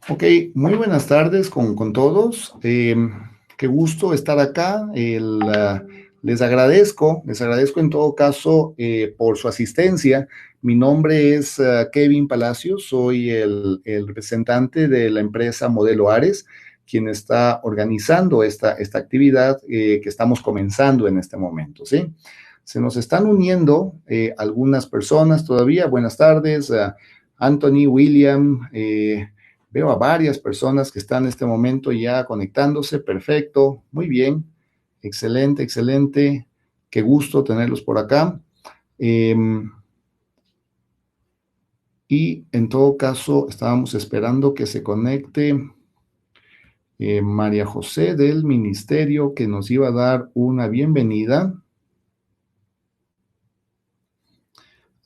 Ok, muy buenas tardes con todos. Qué gusto estar acá. Les agradezco en todo caso por su asistencia. Mi nombre es Kevin Palacios, soy el representante de la empresa Modelo Ares, quien está organizando esta actividad que estamos comenzando en este momento, ¿sí? Se nos están uniendo algunas personas todavía. Buenas tardes, Anthony, William. Veo a varias personas que están en este momento ya conectándose. Perfecto, muy bien, excelente, excelente. Qué gusto tenerlos por acá. Eh, y en todo caso, estábamos esperando que se conecte María José del Ministerio, que nos iba a dar una bienvenida.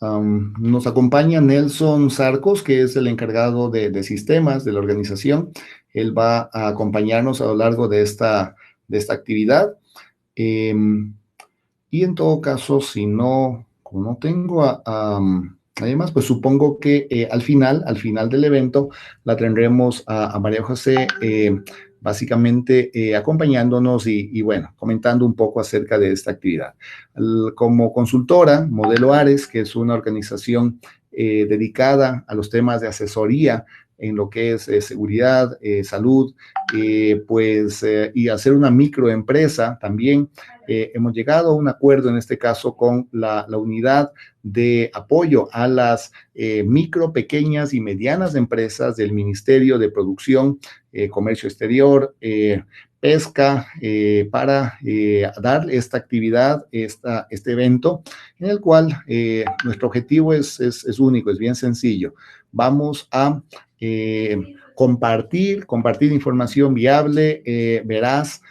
Nos acompaña Nelson Sarcos, que es el encargado de sistemas de la organización. Él va a acompañarnos a lo largo de esta actividad. Eh, y en todo caso, si no, como no tengo además, pues supongo que al final del evento, la tendremos a María José básicamente acompañándonos y bueno, comentando un poco acerca de esta actividad. Como consultora, Modelo Ares, que es una organización dedicada a los temas de asesoría en lo que es seguridad, salud, y hacer una microempresa también. Hemos llegado a un acuerdo en este caso con la unidad de apoyo a las micro, pequeñas y medianas empresas del Ministerio de Producción, Comercio Exterior, Pesca, para dar esta actividad, este evento, en el cual nuestro objetivo es único, es bien sencillo. Vamos a compartir información viable, veraz,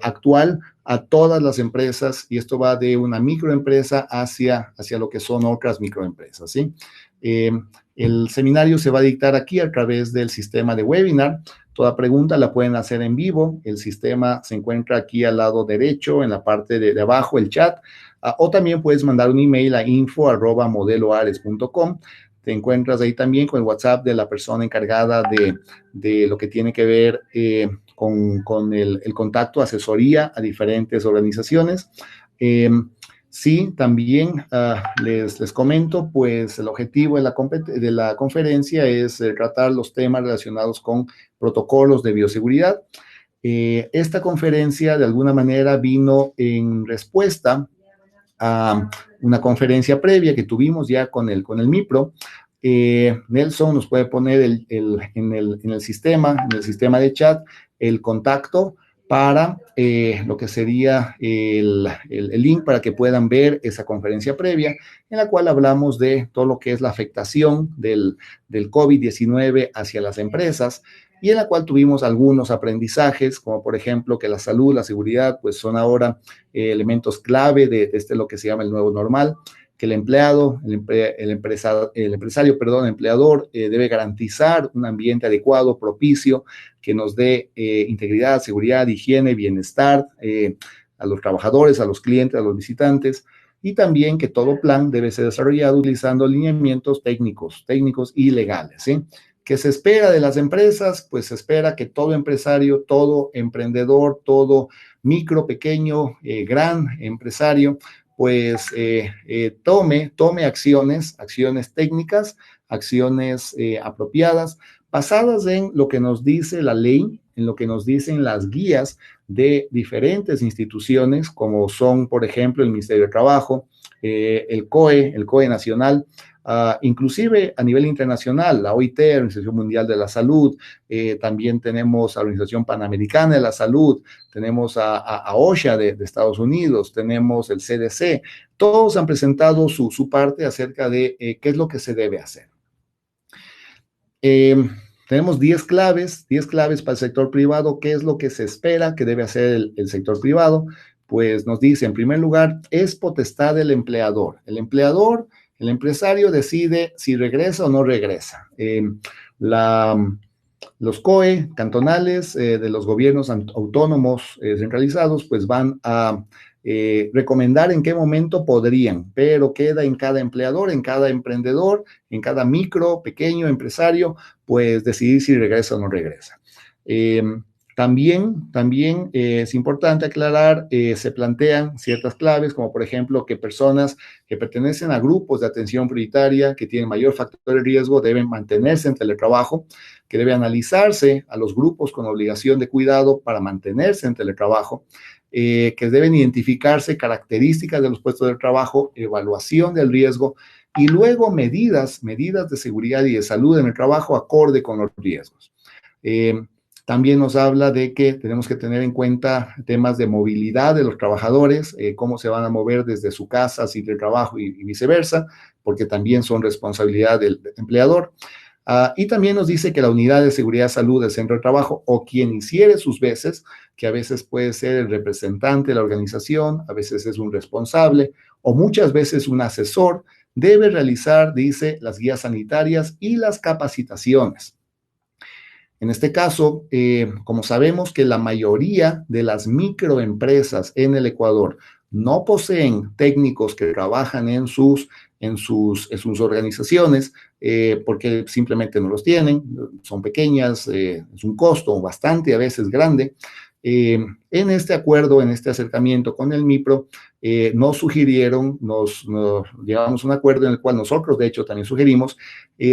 actual a todas las empresas, y esto va de una microempresa hacia lo que son otras microempresas, ¿sí? Eh, el seminario se va a dictar aquí a través del sistema de webinar. Toda pregunta la pueden hacer en vivo. El sistema se encuentra aquí al lado derecho, en la parte de abajo, el chat. O también puedes mandar un email a info@modeloares.com. Te encuentras ahí también con el WhatsApp de la persona encargada de lo que tiene que ver con el contacto, asesoría a diferentes organizaciones. Eh, sí, también les comento, pues el objetivo de la conferencia es tratar los temas relacionados con protocolos de bioseguridad. Esta conferencia de alguna manera vino en respuesta a una conferencia previa que tuvimos ya con el MIPRO. Nelson nos puede poner en el sistema de chat, el contacto para lo que sería el link para que puedan ver esa conferencia previa, en la cual hablamos de todo lo que es la afectación del COVID-19 hacia las empresas, y en la cual tuvimos algunos aprendizajes, como por ejemplo que la salud, la seguridad, pues son ahora elementos clave de lo que se llama el nuevo normal, que el empleado, el empresario, perdón, el empleador debe garantizar un ambiente adecuado, propicio, que nos dé integridad, seguridad, higiene, bienestar a los trabajadores, a los clientes, a los visitantes, y también que todo plan debe ser desarrollado utilizando lineamientos técnicos y legales, ¿sí? ¿Qué se espera de las empresas? Pues se espera que todo empresario, todo emprendedor, todo micro, pequeño, gran empresario, pues tome acciones técnicas, acciones apropiadas, basadas en lo que nos dice la ley, en lo que nos dicen las guías de diferentes instituciones, como son, por ejemplo, el Ministerio de Trabajo, el COE nacional, inclusive a nivel internacional, la OIT, la Organización Mundial de la Salud, también tenemos a la Organización Panamericana de la Salud, tenemos a OSHA de Estados Unidos, tenemos el CDC. Todos han presentado su parte acerca de qué es lo que se debe hacer. Tenemos 10 claves para el sector privado. ¿Qué es lo que se espera que debe hacer el sector privado? Pues nos dice, en primer lugar, es potestad del empleador. El empresario decide si regresa o no regresa. Los COE cantonales de los gobiernos autónomos centralizados, pues van a recomendar en qué momento podrían, pero queda en cada empleador, en cada emprendedor, en cada micro, pequeño empresario, pues decidir si regresa o no regresa. También es importante aclarar, se plantean ciertas claves, como por ejemplo que personas que pertenecen a grupos de atención prioritaria, que tienen mayor factor de riesgo, deben mantenerse en teletrabajo, que debe analizarse a los grupos con obligación de cuidado para mantenerse en teletrabajo, que deben identificarse características de los puestos de trabajo, evaluación del riesgo y luego medidas de seguridad y de salud en el trabajo acorde con los riesgos. También nos habla de que tenemos que tener en cuenta temas de movilidad de los trabajadores, cómo se van a mover desde su casa hacia el trabajo y viceversa, porque también son responsabilidad del empleador. Y también nos dice que la unidad de seguridad y salud del centro de trabajo o quien hiciere sus veces, que a veces puede ser el representante de la organización, a veces es un responsable o muchas veces un asesor, debe realizar, dice, las guías sanitarias y las capacitaciones. En este caso, como sabemos que la mayoría de las microempresas en el Ecuador no poseen técnicos que trabajan en sus organizaciones, porque simplemente no los tienen, son pequeñas, es un costo bastante a veces grande. En este acuerdo, en este acercamiento con el MIPRO, nos sugirieron, nos llegamos a un acuerdo en el cual nosotros, de hecho, también sugerimos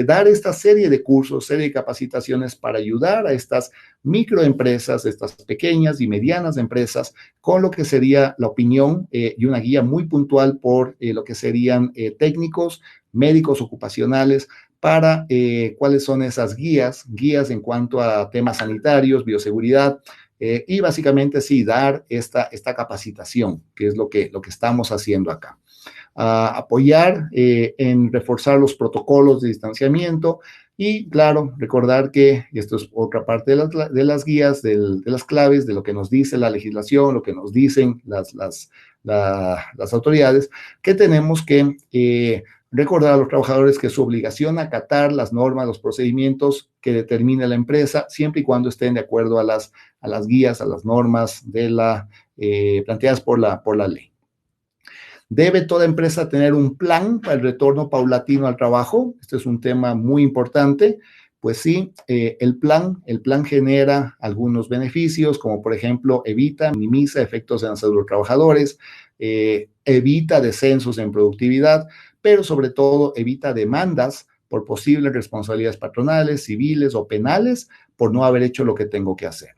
dar esta serie de cursos, serie de capacitaciones para ayudar a estas microempresas, estas pequeñas y medianas empresas, con lo que sería la opinión y una guía muy puntual por lo que serían técnicos, médicos ocupacionales, para cuáles son esas guías en cuanto a temas sanitarios, bioseguridad, y básicamente sí, dar esta capacitación, que es lo que estamos haciendo acá. Apoyar en reforzar los protocolos de distanciamiento y, claro, recordar que, y esto es otra parte de las guías, de las claves, de lo que nos dice la legislación, lo que nos dicen las autoridades, que tenemos que recordar a los trabajadores que es su obligación acatar las normas, los procedimientos que determine la empresa, siempre y cuando estén de acuerdo a las guías, a las normas planteadas por la ley. ¿Debe toda empresa tener un plan para el retorno paulatino al trabajo? Este es un tema muy importante. Pues sí, el plan genera algunos beneficios, como por ejemplo, minimiza efectos en la salud de los trabajadores, evita descensos en productividad, pero sobre todo evita demandas por posibles responsabilidades patronales, civiles o penales por no haber hecho lo que tengo que hacer.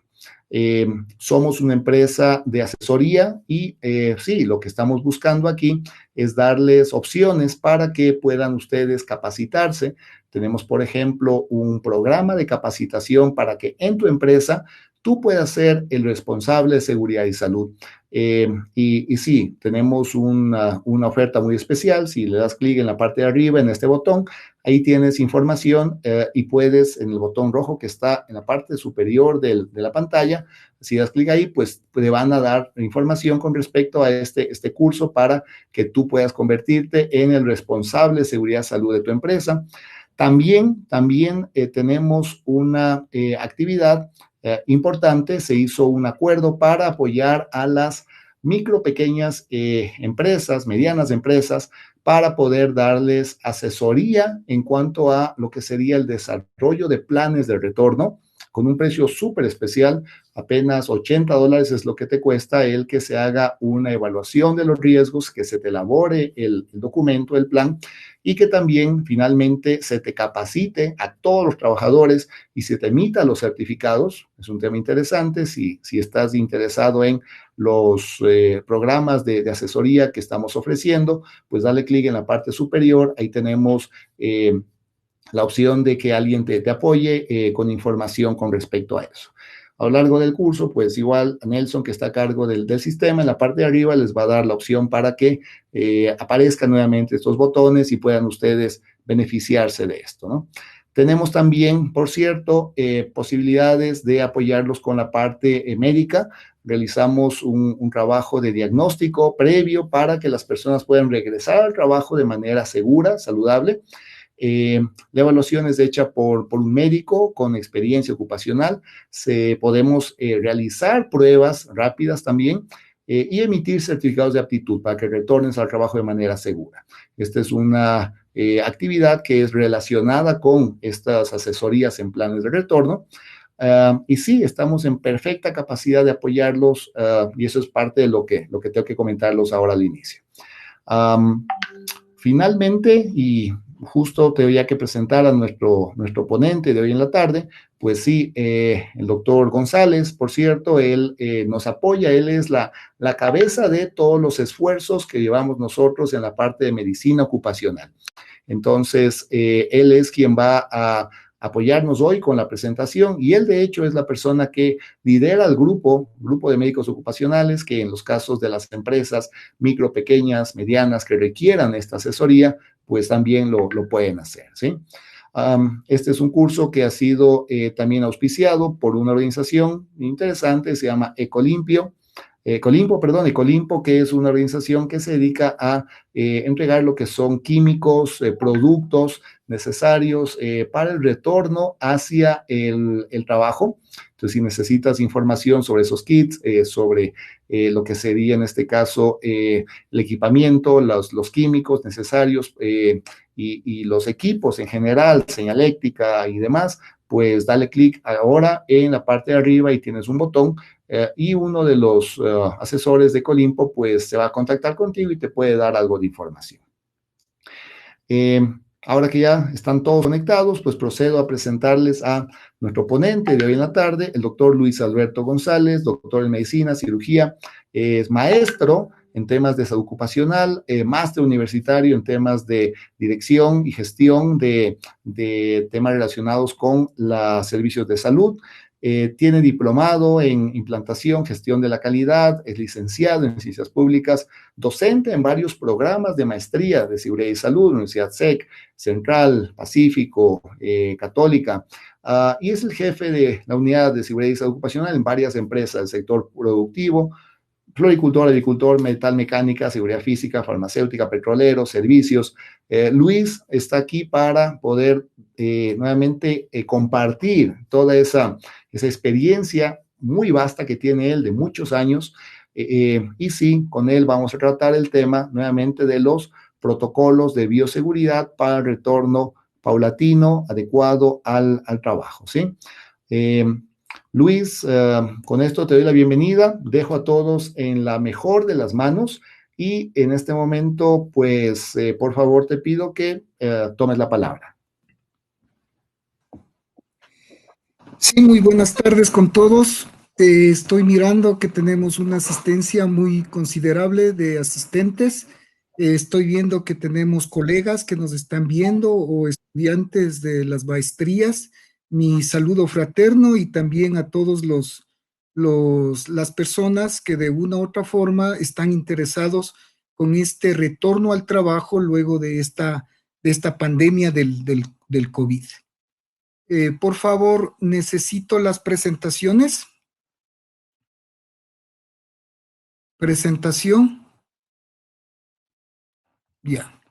Somos una empresa de asesoría y sí, lo que estamos buscando aquí es darles opciones para que puedan ustedes capacitarse. Tenemos, por ejemplo, un programa de capacitación para que en tu empresa tú puedas ser el responsable de seguridad y salud. Y sí, tenemos una oferta muy especial. Si le das clic en la parte de arriba, en este botón, ahí tienes información y puedes, en el botón rojo que está en la parte superior de la pantalla, si das clic ahí, pues te van a dar información con respecto a este curso para que tú puedas convertirte en el responsable de seguridad y salud de tu empresa. También tenemos una actividad importante. Se hizo un acuerdo para apoyar a las micro, pequeñas empresas, medianas empresas, para poder darles asesoría en cuanto a lo que sería el desarrollo de planes de retorno, con un precio súper especial, apenas $80 es lo que te cuesta el que se haga una evaluación de los riesgos, que se te elabore el documento, el plan, y que también finalmente se te capacite a todos los trabajadores y se te emita los certificados. Es un tema interesante si estás interesado en los programas de asesoría que estamos ofreciendo, pues dale clic en la parte superior, ahí tenemos la opción de que alguien te apoye con información con respecto a eso. A lo largo del curso, pues igual Nelson, que está a cargo del sistema, en la parte de arriba les va a dar la opción para que aparezcan nuevamente estos botones y puedan ustedes beneficiarse de esto, ¿no? Tenemos también, por cierto, posibilidades de apoyarlos con la parte médica. Realizamos un trabajo de diagnóstico previo para que las personas puedan regresar al trabajo de manera segura, saludable. La evaluación es hecha por un médico con experiencia ocupacional. Podemos realizar pruebas rápidas también y emitir certificados de aptitud para que retornes al trabajo de manera segura. Esta es una actividad que es relacionada con estas asesorías en planes de retorno. Y sí, estamos en perfecta capacidad de apoyarlos y eso es parte de lo que tengo que comentarlos ahora al inicio. Finalmente, y justo tenía que presentar a nuestro ponente de hoy en la tarde, pues sí, el doctor González, por cierto, él nos apoya, él es la cabeza de todos los esfuerzos que llevamos nosotros en la parte de medicina ocupacional. Entonces, él es quien va a apoyarnos hoy con la presentación y él de hecho es la persona que lidera el grupo de médicos ocupacionales que en los casos de las empresas micro, pequeñas, medianas que requieran esta asesoría, pues también lo pueden hacer, ¿sí? Este es un curso que ha sido también auspiciado por una organización interesante, se llama Ecolimpo, que es una organización que se dedica a entregar lo que son químicos, productos necesarios para el retorno hacia el trabajo. Entonces, si necesitas información sobre esos kits, sobre lo que sería en este caso el equipamiento, los químicos necesarios y los equipos en general, señaléctica y demás, pues dale clic ahora en la parte de arriba y tienes un botón y uno de los asesores de Ecolimpo pues se va a contactar contigo y te puede dar algo de información. Ahora que ya están todos conectados, pues procedo a presentarles a nuestro ponente de hoy en la tarde, el doctor Luis Alberto González, doctor en medicina, cirugía, es maestro en temas de salud ocupacional, máster universitario en temas de dirección y gestión de temas relacionados con los servicios de salud. Tiene diplomado en implantación, gestión de la calidad, es licenciado en ciencias públicas, docente en varios programas de maestría de seguridad y salud, Universidad SEC, Central, Pacífico, Católica, y es el jefe de la unidad de seguridad y salud ocupacional en varias empresas del sector productivo, floricultor, agricultor, metal mecánica, seguridad física, farmacéutica, petrolero, servicios. Luis está aquí para poder nuevamente compartir toda esa experiencia muy vasta que tiene él de muchos años. Y sí, con él vamos a tratar el tema nuevamente de los protocolos de bioseguridad para el retorno paulatino, adecuado al trabajo, ¿sí? Luis, con esto te doy la bienvenida, dejo a todos en la mejor de las manos y en este momento, pues, por favor, te pido que tomes la palabra. Sí, muy buenas tardes con todos. Estoy mirando que tenemos una asistencia muy considerable de asistentes. Estoy viendo que tenemos colegas que nos están viendo o estudiantes de las maestrías. Mi saludo fraterno y también a todos las personas que de una u otra forma están interesados con este retorno al trabajo luego de esta pandemia del COVID. Por favor, necesito las presentaciones. Presentación. Ya.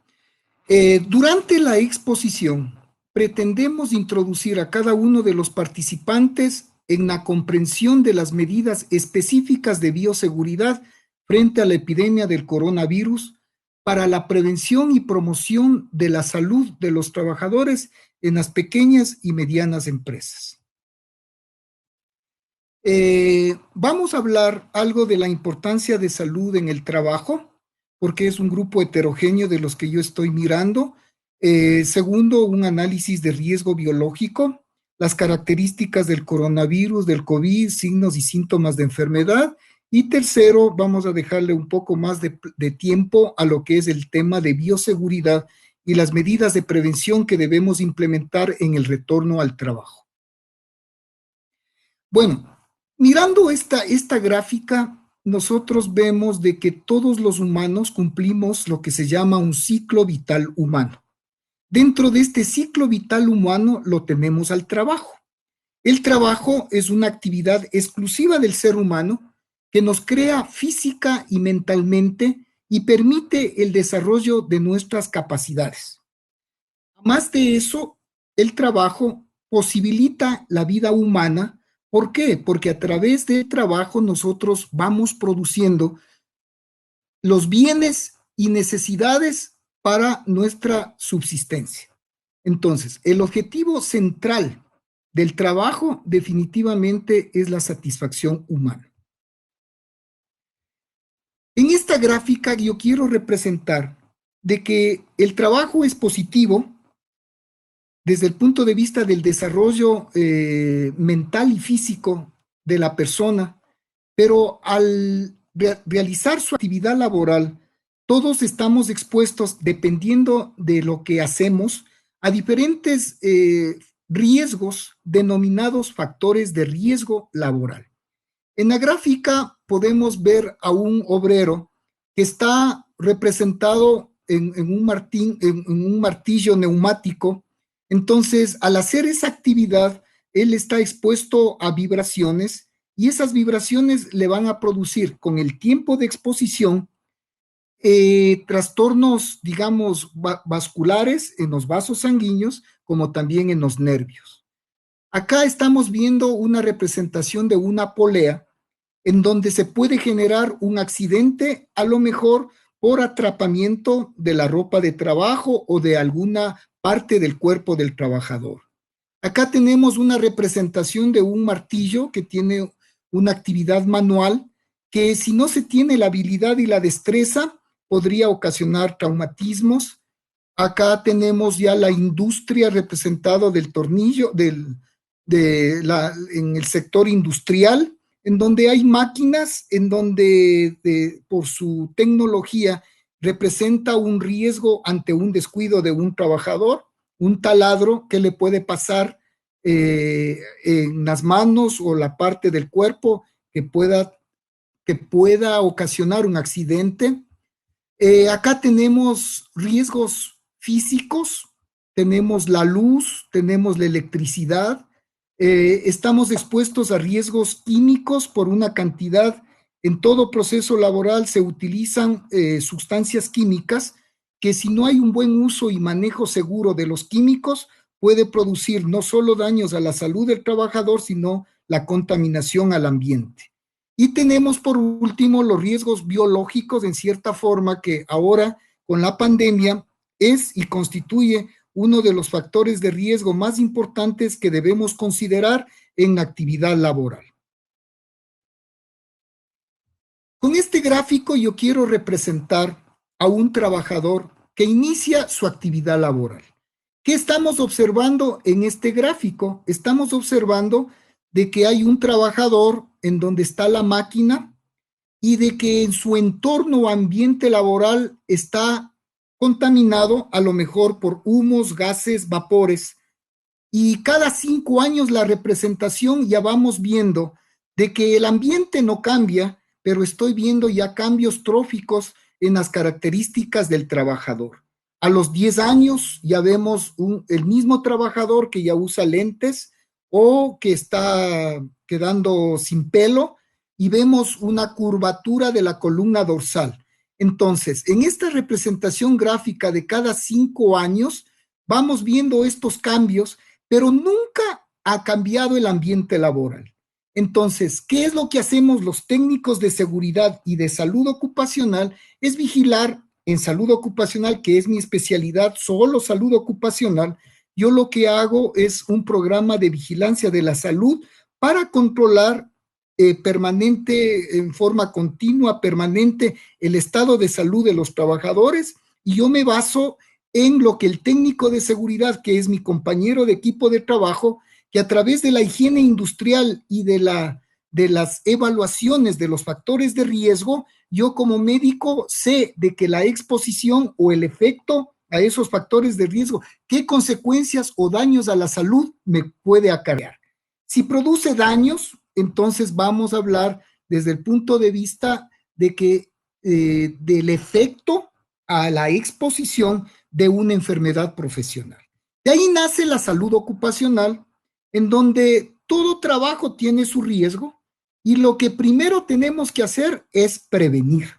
Durante la exposición, pretendemos introducir a cada uno de los participantes en la comprensión de las medidas específicas de bioseguridad frente a la epidemia del coronavirus para la prevención y promoción de la salud de los trabajadores en las pequeñas y medianas empresas. Vamos a hablar algo de la importancia de salud en el trabajo, porque es un grupo heterogéneo de los que yo estoy mirando. Segundo, un análisis de riesgo biológico, las características del coronavirus, del COVID, signos y síntomas de enfermedad. Y tercero, vamos a dejarle un poco más de tiempo a lo que es el tema de bioseguridad y las medidas de prevención que debemos implementar en el retorno al trabajo. Bueno, mirando esta gráfica, nosotros vemos de que todos los humanos cumplimos lo que se llama un ciclo vital humano. Dentro de este ciclo vital humano lo tenemos al trabajo. El trabajo es una actividad exclusiva del ser humano que nos crea física y mentalmente y permite el desarrollo de nuestras capacidades. Además de eso, el trabajo posibilita la vida humana ¿Por qué? Porque a través del trabajo nosotros vamos produciendo los bienes y necesidades para nuestra subsistencia. Entonces, el objetivo central del trabajo definitivamente es la satisfacción humana. En esta gráfica yo quiero representar de que el trabajo es positivo desde el punto de vista del desarrollo mental y físico de la persona, pero al realizar su actividad laboral, todos estamos expuestos, dependiendo de lo que hacemos, a diferentes riesgos denominados factores de riesgo laboral. En la gráfica podemos ver a un obrero que está representado en un martillo neumático. Entonces, al hacer esa actividad, él está expuesto a vibraciones y esas vibraciones le van a producir con el tiempo de exposición trastornos, digamos, vasculares en los vasos sanguíneos, como también en los nervios. Acá estamos viendo una representación de una polea en donde se puede generar un accidente, a lo mejor por atrapamiento de la ropa de trabajo o de alguna parte del cuerpo del trabajador. Acá tenemos una representación de un martillo que tiene una actividad manual que, si no se tiene la habilidad y la destreza, podría ocasionar traumatismos. Acá tenemos ya la industria representada del tornillo, en el sector industrial, en donde hay máquinas, en donde por su tecnología representa un riesgo ante un descuido de un trabajador, un taladro que le puede pasar en las manos o la parte del cuerpo que pueda ocasionar un accidente. Acá tenemos riesgos físicos, tenemos la luz, tenemos la electricidad, estamos expuestos a riesgos químicos por una cantidad. En todo proceso laboral se utilizan sustancias químicas que, si no hay un buen uso y manejo seguro de los químicos, puede producir no solo daños a la salud del trabajador, sino la contaminación al ambiente. Y tenemos por último los riesgos biológicos, en cierta forma, que ahora con la pandemia es y constituye uno de los factores de riesgo más importantes que debemos considerar en la actividad laboral. Con este gráfico yo quiero representar a un trabajador que inicia su actividad laboral. ¿Qué estamos observando en este gráfico? Estamos observando de que hay un trabajador en donde está la máquina y de que en su entorno o ambiente laboral está contaminado a lo mejor por humos, gases, vapores. Y cada 5 años la representación ya vamos viendo de que el ambiente no cambia, pero estoy viendo ya cambios tróficos en las características del trabajador. A los 10 años ya vemos el mismo trabajador que ya usa lentes o que está quedando sin pelo, y vemos una curvatura de la columna dorsal. Entonces, en esta representación gráfica de cada 5 años, vamos viendo estos cambios, pero nunca ha cambiado el ambiente laboral. Entonces, ¿qué es lo que hacemos los técnicos de seguridad y de salud ocupacional? Es vigilar en salud ocupacional, que es mi especialidad, solo salud ocupacional. Yo lo que hago es un programa de vigilancia de la salud para controlar permanente, en forma continua, permanente, el estado de salud de los trabajadores, y yo me baso en lo que el técnico de seguridad, que es mi compañero de equipo de trabajo, que a través de la higiene industrial y de las evaluaciones de los factores de riesgo, yo como médico sé de que la exposición o el efecto a esos factores de riesgo, qué consecuencias o daños a la salud me puede acarrear. Si produce daños, entonces vamos a hablar desde el punto de vista de que del efecto a la exposición de una enfermedad profesional. De ahí nace la salud ocupacional, en donde todo trabajo tiene su riesgo y lo que primero tenemos que hacer es prevenir,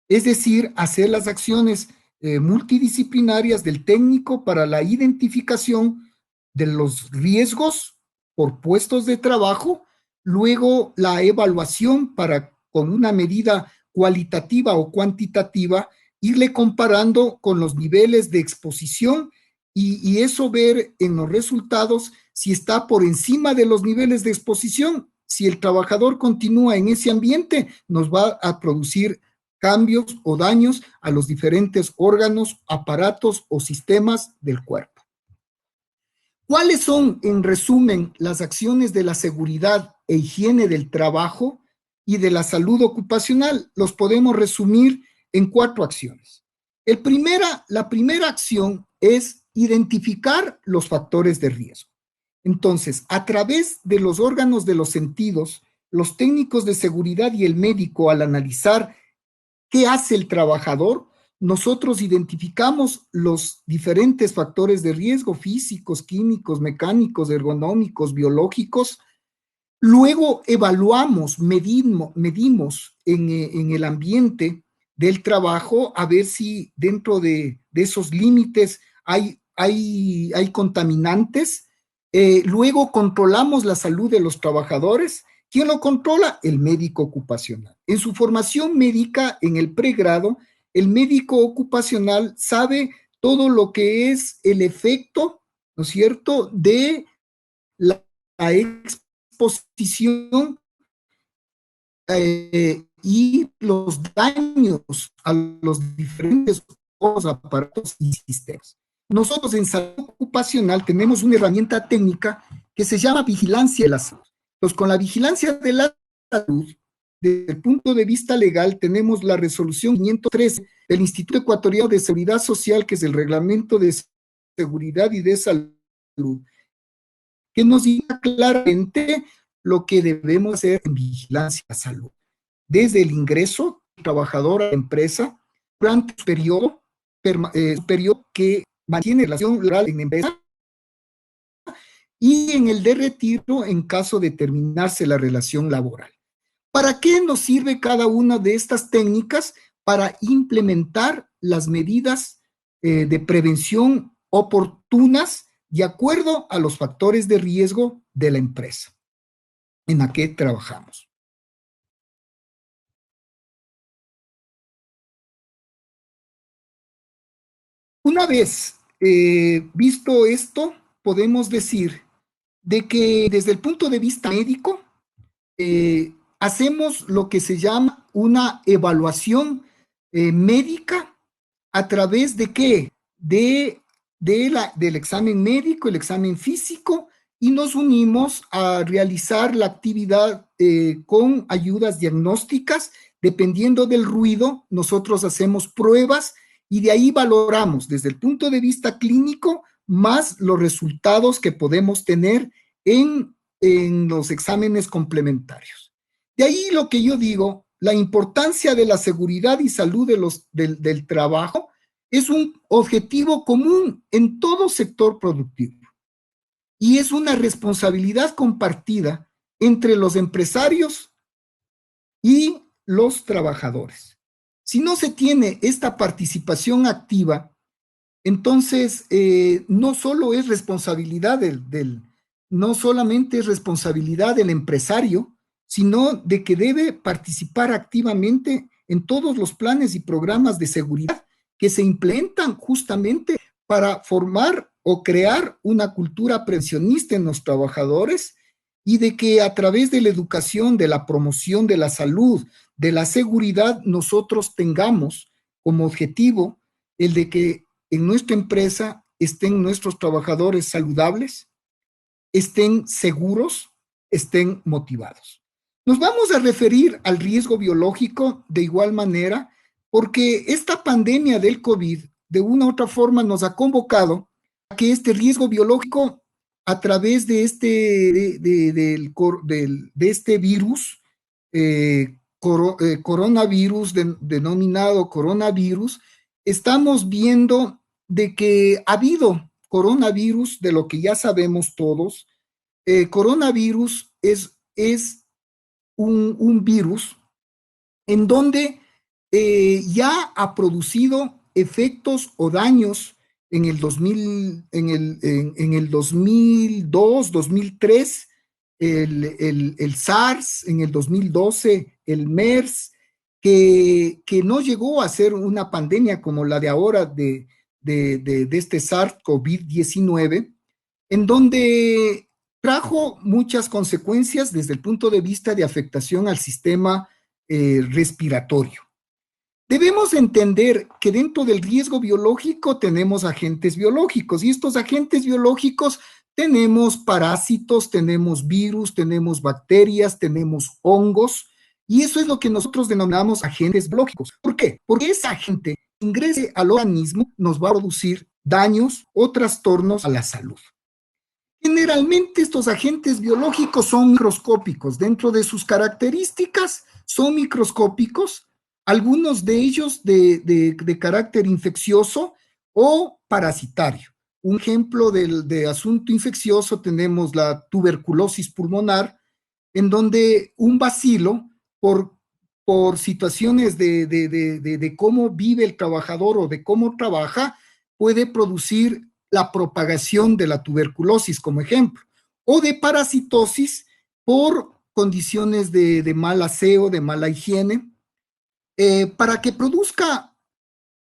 es decir, hacer las acciones multidisciplinarias del técnico para la identificación de los riesgos por puestos de trabajo, luego la evaluación para, con una medida cualitativa o cuantitativa, irle comparando con los niveles de exposición y eso ver en los resultados si está por encima de los niveles de exposición. Si el trabajador continúa en ese ambiente, nos va a producir cambios o daños a los diferentes órganos, aparatos o sistemas del cuerpo. ¿Cuáles son, en resumen, las acciones de la seguridad e higiene del trabajo y de la salud ocupacional? Los podemos resumir en 4 acciones. La primera acción es identificar los factores de riesgo. Entonces, a través de los órganos de los sentidos, los técnicos de seguridad y el médico, al analizar qué hace el trabajador, nosotros identificamos los diferentes factores de riesgo físicos, químicos, mecánicos, ergonómicos, biológicos. Luego evaluamos, medimos en el ambiente del trabajo a ver si dentro de esos límites hay contaminantes. Luego controlamos la salud de los trabajadores. ¿Quién lo controla? El médico ocupacional. En su formación médica, en el pregrado, el médico ocupacional sabe todo lo que es el efecto, ¿no es cierto?, de la exposición y los daños a los diferentes aparatos y sistemas. Nosotros en salud ocupacional tenemos una herramienta técnica que se llama vigilancia de la salud. Entonces, con la vigilancia de la salud, desde el punto de vista legal, tenemos la resolución 513 del Instituto Ecuatoriano de Seguridad Social, que es el Reglamento de Seguridad y de Salud, que nos indica claramente lo que debemos hacer en vigilancia de salud. Desde el ingreso del trabajador a la empresa, durante el periodo que mantiene relación laboral en la empresa, y en el de retiro en caso de terminarse la relación laboral. ¿Para qué nos sirve cada una de estas técnicas? Para implementar las medidas de prevención oportunas de acuerdo a los factores de riesgo de la empresa en la que trabajamos. Una vez visto esto, podemos decir de que desde el punto de vista médico, hacemos lo que se llama una evaluación médica a través de qué? Del examen médico, el examen físico, y nos unimos a realizar la actividad con ayudas diagnósticas. Dependiendo del ruido, nosotros hacemos pruebas y de ahí valoramos desde el punto de vista clínico más los resultados que podemos tener en los exámenes complementarios. De ahí lo que yo digo, la importancia de la seguridad y salud del trabajo es un objetivo común en todo sector productivo y es una responsabilidad compartida entre los empresarios y los trabajadores. Si no se tiene esta participación activa, entonces no solo es responsabilidad no solamente es responsabilidad del empresario, sino de que debe participar activamente en todos los planes y programas de seguridad que se implementan justamente para formar o crear una cultura prevencionista en los trabajadores y de que a través de la educación, de la promoción de la salud, de la seguridad, nosotros tengamos como objetivo el de que en nuestra empresa estén nuestros trabajadores saludables, estén seguros, estén motivados. Nos vamos a referir al riesgo biológico de igual manera, porque esta pandemia del COVID de una u otra forma nos ha convocado a que este riesgo biológico a través de este virus, coronavirus, denominado coronavirus, estamos viendo de que ha habido coronavirus, de lo que ya sabemos todos. Coronavirus es un virus en donde ya ha producido efectos o daños en el 2002, 2003, el SARS en el 2012, el MERS, que no llegó a ser una pandemia como la de ahora de este SARS-CoV-19, en donde trajo muchas consecuencias desde el punto de vista de afectación al sistema respiratorio. Debemos entender que dentro del riesgo biológico tenemos agentes biológicos y estos agentes biológicos tenemos parásitos, tenemos virus, tenemos bacterias, tenemos hongos y eso es lo que nosotros denominamos agentes biológicos. ¿Por qué? Porque ese agente ingrese al organismo nos va a producir daños o trastornos a la salud. Generalmente estos agentes biológicos son microscópicos. Dentro de sus características son microscópicos, algunos de ellos de carácter infeccioso o parasitario. Un ejemplo de asunto infeccioso tenemos la tuberculosis pulmonar, en donde un bacilo, por situaciones de cómo vive el trabajador o de cómo trabaja, puede producir la propagación de la tuberculosis, como ejemplo, o de parasitosis por condiciones de mal aseo, de mala higiene, para que produzca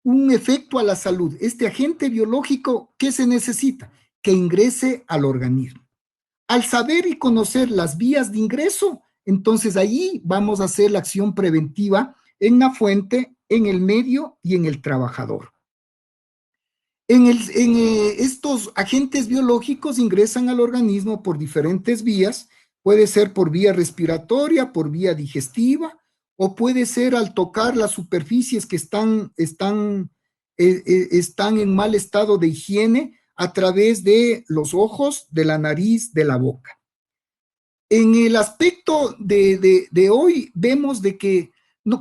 un efecto a la salud. Este agente biológico, ¿qué se necesita? Que ingrese al organismo. Al saber y conocer las vías de ingreso, entonces ahí vamos a hacer la acción preventiva en la fuente, en el medio y en el trabajador. Estos agentes biológicos ingresan al organismo por diferentes vías, puede ser por vía respiratoria, por vía digestiva, o puede ser al tocar las superficies que están en mal estado de higiene a través de los ojos, de la nariz, de la boca. En el aspecto de hoy vemos de que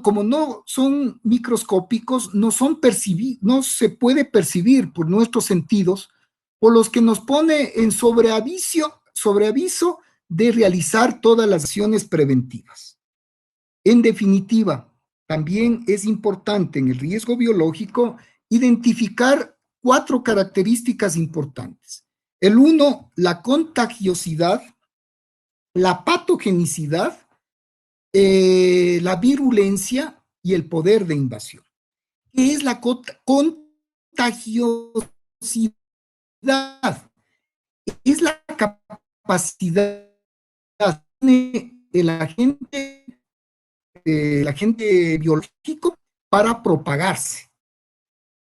como no son microscópicos, no se puede percibir por nuestros sentidos, por los que nos pone en sobreaviso de realizar todas las acciones preventivas. En definitiva, también es importante en el riesgo biológico identificar 4 características importantes. El 1, la contagiosidad, la patogenicidad, la virulencia y el poder de invasión. ¿Qué es la contagiosidad? Es la capacidad del agente biológico para propagarse.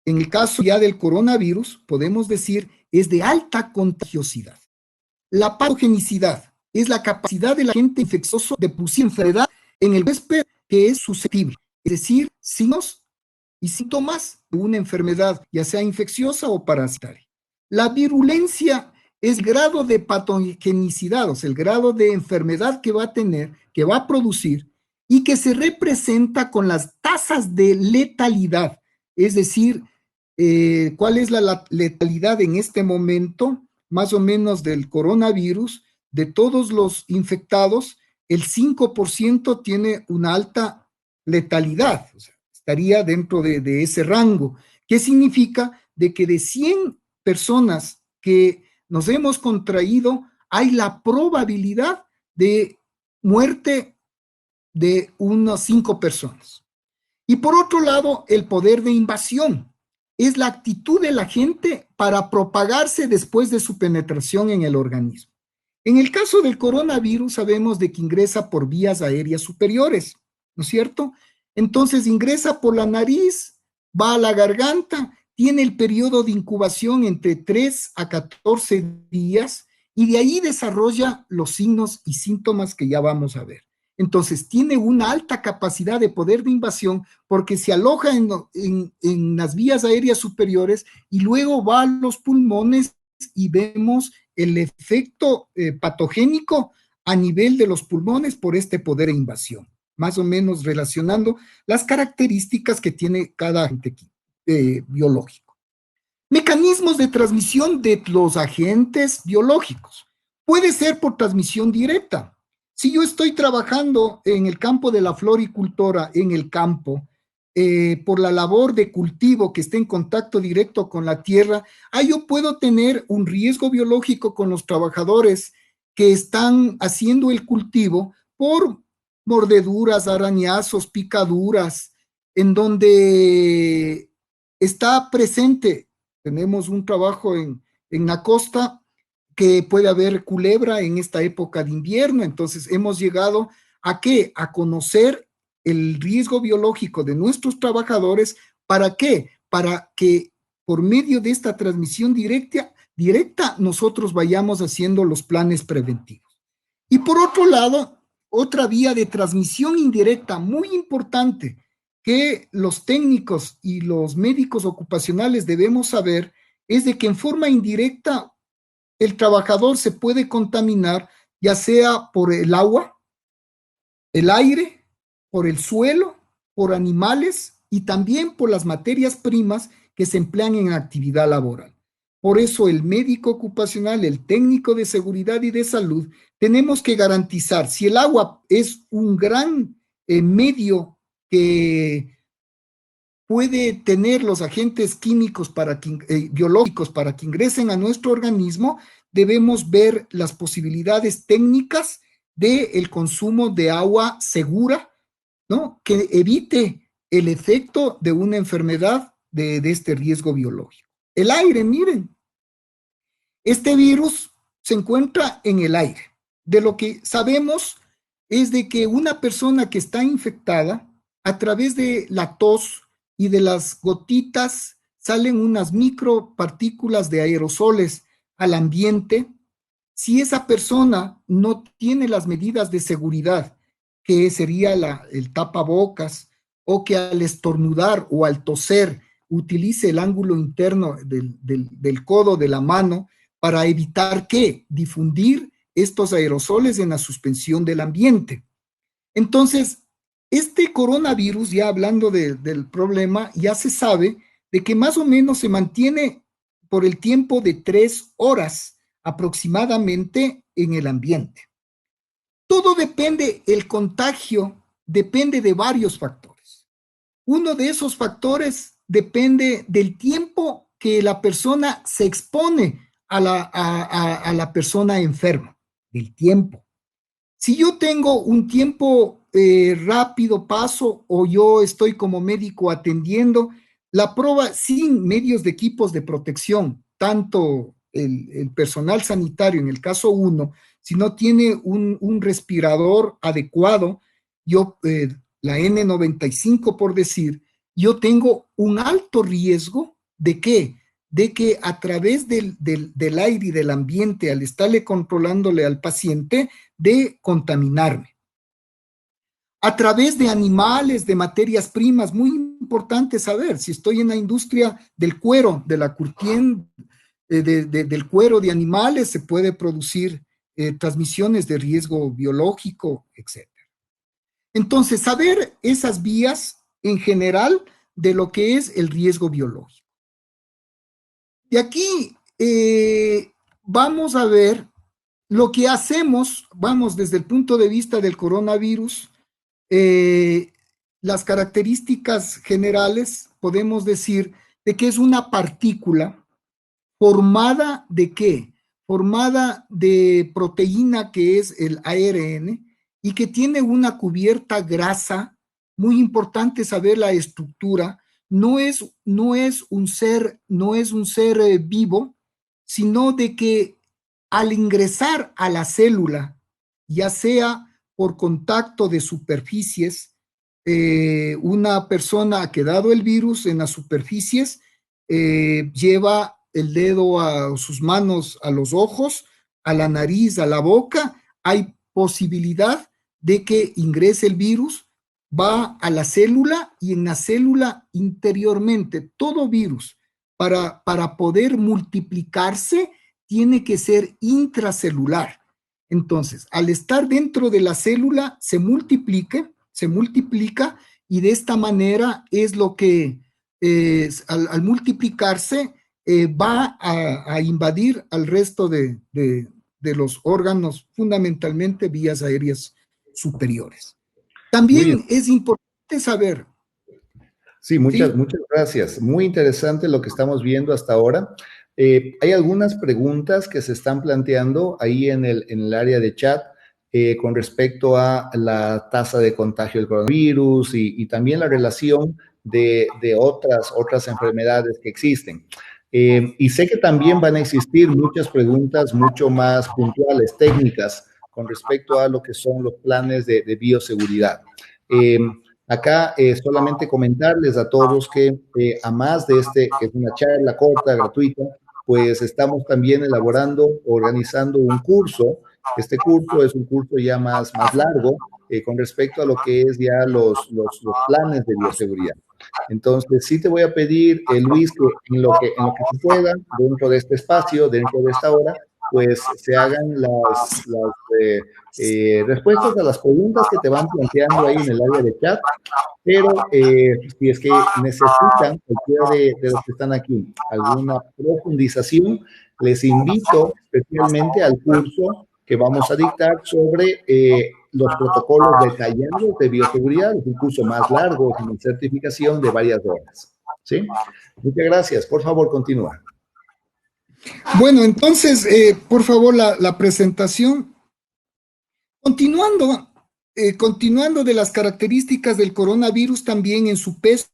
En el caso ya del coronavirus, podemos decir, es de alta contagiosidad. La patogenicidad es la capacidad del agente infeccioso de producir enfermedad en el huésped que es susceptible, es decir, signos y síntomas de una enfermedad, ya sea infecciosa o parasitaria. La virulencia es el grado de patogenicidad, o sea, el grado de enfermedad que va a tener, que va a producir, y que se representa con las tasas de letalidad, es decir, cuál es la letalidad en este momento, más o menos del coronavirus, de todos los infectados, el 5% tiene una alta letalidad, o sea, estaría dentro de ese rango. ¿Qué significa? De que de 100 personas que nos hemos contraído, hay la probabilidad de muerte de unas 5 personas. Y por otro lado, el poder de invasión es la actitud de la gente para propagarse después de su penetración en el organismo. En el caso del coronavirus sabemos de que ingresa por vías aéreas superiores, ¿no es cierto? Entonces ingresa por la nariz, va a la garganta, tiene el periodo de incubación entre 3 a 14 días y de ahí desarrolla los signos y síntomas que ya vamos a ver. Entonces tiene una alta capacidad de poder de invasión porque se aloja en las vías aéreas superiores y luego va a los pulmones y vemos el efecto patogénico a nivel de los pulmones por este poder de invasión, más o menos relacionando las características que tiene cada agente biológico. Mecanismos de transmisión de los agentes biológicos. Puede ser por transmisión directa. Si yo estoy trabajando en el campo de la floricultura, en el campo, por la labor de cultivo que esté en contacto directo con la tierra, yo puedo tener un riesgo biológico con los trabajadores que están haciendo el cultivo por mordeduras, arañazos, picaduras, en donde está presente. Tenemos un trabajo en la costa que puede haber culebra en esta época de invierno, entonces hemos llegado a qué? A conocer el riesgo biológico de nuestros trabajadores. ¿Para qué? Para que por medio de esta transmisión directa nosotros vayamos haciendo los planes preventivos. Y por otro lado, otra vía de transmisión indirecta muy importante que los técnicos y los médicos ocupacionales debemos saber es de que en forma indirecta el trabajador se puede contaminar ya sea por el agua, el aire, por el suelo, por animales y también por las materias primas que se emplean en actividad laboral. Por eso el médico ocupacional, el técnico de seguridad y de salud, tenemos que garantizar, si el agua es un gran medio que puede tener los agentes químicos biológicos para que ingresen a nuestro organismo, debemos ver las posibilidades técnicas del consumo de agua segura, ¿no? Que evite el efecto de una enfermedad de este riesgo biológico. El aire, miren, este virus se encuentra en el aire. De lo que sabemos es de que una persona que está infectada, a través de la tos y de las gotitas, salen unas micropartículas de aerosoles al ambiente. Si esa persona no tiene las medidas de seguridad, que sería el tapabocas, o que al estornudar o al toser utilice el ángulo interno del codo de la mano para evitar que difundir estos aerosoles en la suspensión del ambiente. Entonces, este coronavirus, ya hablando del problema, ya se sabe de que más o menos se mantiene por el tiempo de 3 horas aproximadamente en el ambiente. Todo depende, el contagio depende de varios factores. Uno de esos factores depende del tiempo que la persona se expone a la persona enferma, del tiempo. Si yo tengo un tiempo rápido paso o yo estoy como médico atendiendo, la prueba sin medios de equipos de protección, tanto el personal sanitario en el caso 1, si no tiene un respirador adecuado, yo, la N95 por decir, yo tengo un alto riesgo de ¿qué? De que a través del aire y del ambiente, al estarle controlándole al paciente, de contaminarme. A través de animales, de materias primas, muy importante saber, si estoy en la industria del cuero, de la curtién, del cuero de animales, se puede producir transmisiones de riesgo biológico, etc. Entonces, saber esas vías en general de lo que es el riesgo biológico. Y aquí vamos a ver lo que hacemos, vamos, desde el punto de vista del coronavirus, las características generales, podemos decir de que es una partícula formada de ¿qué? Formada de proteína que es el ARN y que tiene una cubierta grasa, muy importante saber la estructura, no es un ser vivo, sino de que al ingresar a la célula, ya sea por contacto de superficies, una persona ha quedado el virus en las superficies, lleva el dedo a sus manos, a los ojos, a la nariz, a la boca, hay posibilidad de que ingrese el virus, va a la célula y en la célula interiormente, todo virus, para poder multiplicarse, tiene que ser intracelular. Entonces, al estar dentro de la célula, se multiplica y de esta manera es lo que al multiplicarse va a invadir al resto de los órganos, fundamentalmente vías aéreas superiores. También es importante saber. Sí, muchas gracias. Muy interesante lo que estamos viendo hasta ahora. Hay algunas preguntas que se están planteando ahí en el área de chat con respecto a la tasa de contagio del coronavirus y también la relación de otras enfermedades que existen. Y sé que también van a existir muchas preguntas mucho más puntuales, técnicas, con respecto a lo que son los planes de bioseguridad. Eh, Acá solamente comentarles a todos que a más de que es una charla corta, gratuita, pues estamos también elaborando, organizando un curso. Este curso es un curso ya más largo con respecto a lo que es ya los planes de bioseguridad. Entonces, sí te voy a pedir, Luis, que en lo que se pueda, dentro de este espacio, dentro de esta hora, pues se hagan respuestas a las preguntas que te van planteando ahí en el área de chat, pero si es que necesitan, cualquiera de los que están aquí, alguna profundización, les invito especialmente al curso que vamos a dictar sobre los protocolos detallados de bioseguridad. Es un curso más largo, es una certificación de varias horas. ¿Sí? Muchas gracias. Por favor, continúa. Bueno, entonces, por favor, la presentación. Continuando, continuando de las características del coronavirus, también en su peso,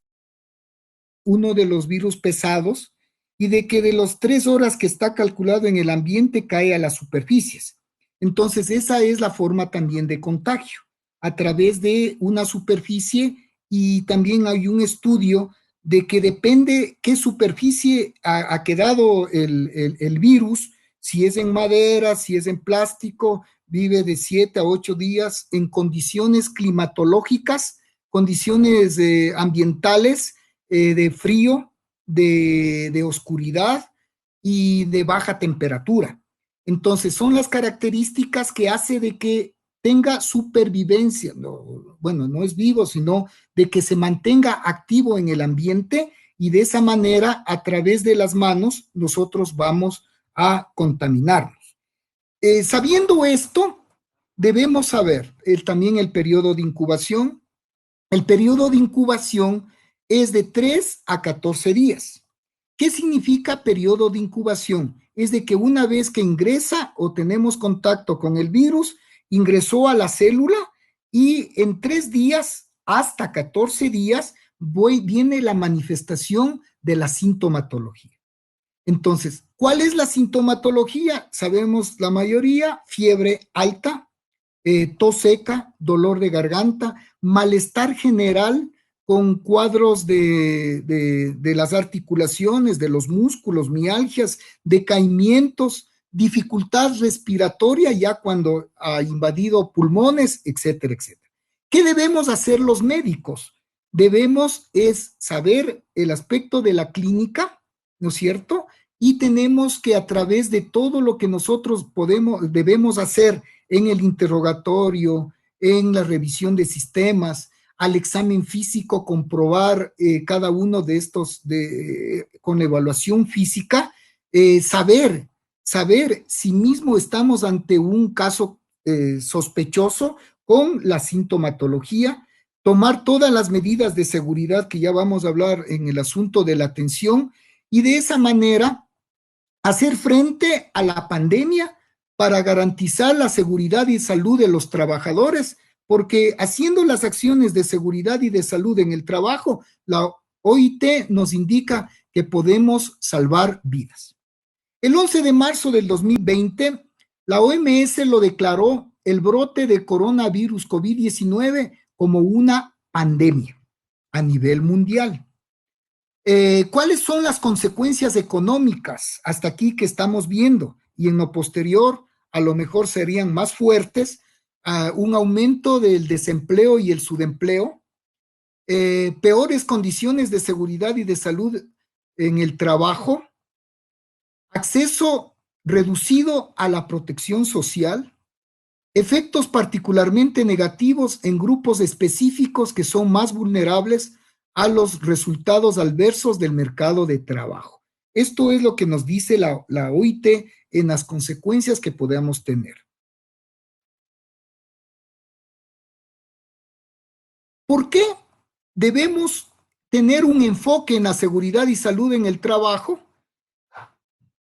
uno de los virus pesados, y de que de los 3 horas que está calculado en el ambiente cae a las superficies. Entonces, esa es la forma también de contagio, a través de una superficie, y también hay un estudio de que depende qué superficie ha quedado el virus, si es en madera, si es en plástico, vive de 7 a 8 días en condiciones climatológicas, condiciones ambientales, de frío, de oscuridad y de baja temperatura. Entonces, son las características que hace de que tenga supervivencia. No, bueno, no es vivo, sino de que se mantenga activo en el ambiente, y de esa manera, a través de las manos, nosotros vamos a contaminarnos. Sabiendo esto, debemos saber también el periodo de incubación. El periodo de incubación es de 3 a 14 días. ¿Qué significa periodo de incubación? Es de que una vez que ingresa o tenemos contacto con el virus, ingresó a la célula, y en 3 días hasta 14 días viene la manifestación de la sintomatología. Entonces, ¿cuál es la sintomatología? Sabemos la mayoría: fiebre alta, tos seca, dolor de garganta, malestar general con cuadros de las articulaciones, de los músculos, mialgias, decaimientos, dificultad respiratoria ya cuando ha invadido pulmones, etcétera, etcétera. ¿Qué debemos hacer los médicos? Debemos es saber el aspecto de la clínica, ¿no es cierto? Y tenemos que, a través de todo lo que nosotros debemos hacer en el interrogatorio, en la revisión de sistemas, al examen físico, comprobar cada uno de estos con evaluación física, saber si mismo estamos ante un caso sospechoso con la sintomatología, tomar todas las medidas de seguridad que ya vamos a hablar en el asunto de la atención, y de esa manera hacer frente a la pandemia para garantizar la seguridad y salud de los trabajadores, porque haciendo las acciones de seguridad y de salud en el trabajo, la OIT nos indica que podemos salvar vidas. El 11 de marzo del 2020, la OMS lo declaró el brote de coronavirus COVID-19 como una pandemia a nivel mundial. ¿Cuáles son las consecuencias económicas hasta aquí que estamos viendo? Y en lo posterior, a lo mejor serían más fuertes: un aumento del desempleo y el subempleo, peores condiciones de seguridad y de salud en el trabajo, acceso reducido a la protección social, efectos particularmente negativos en grupos específicos que son más vulnerables a los resultados adversos del mercado de trabajo. Esto es lo que nos dice la OIT en las consecuencias que podamos tener. ¿Por qué debemos tener un enfoque en la seguridad y salud en el trabajo?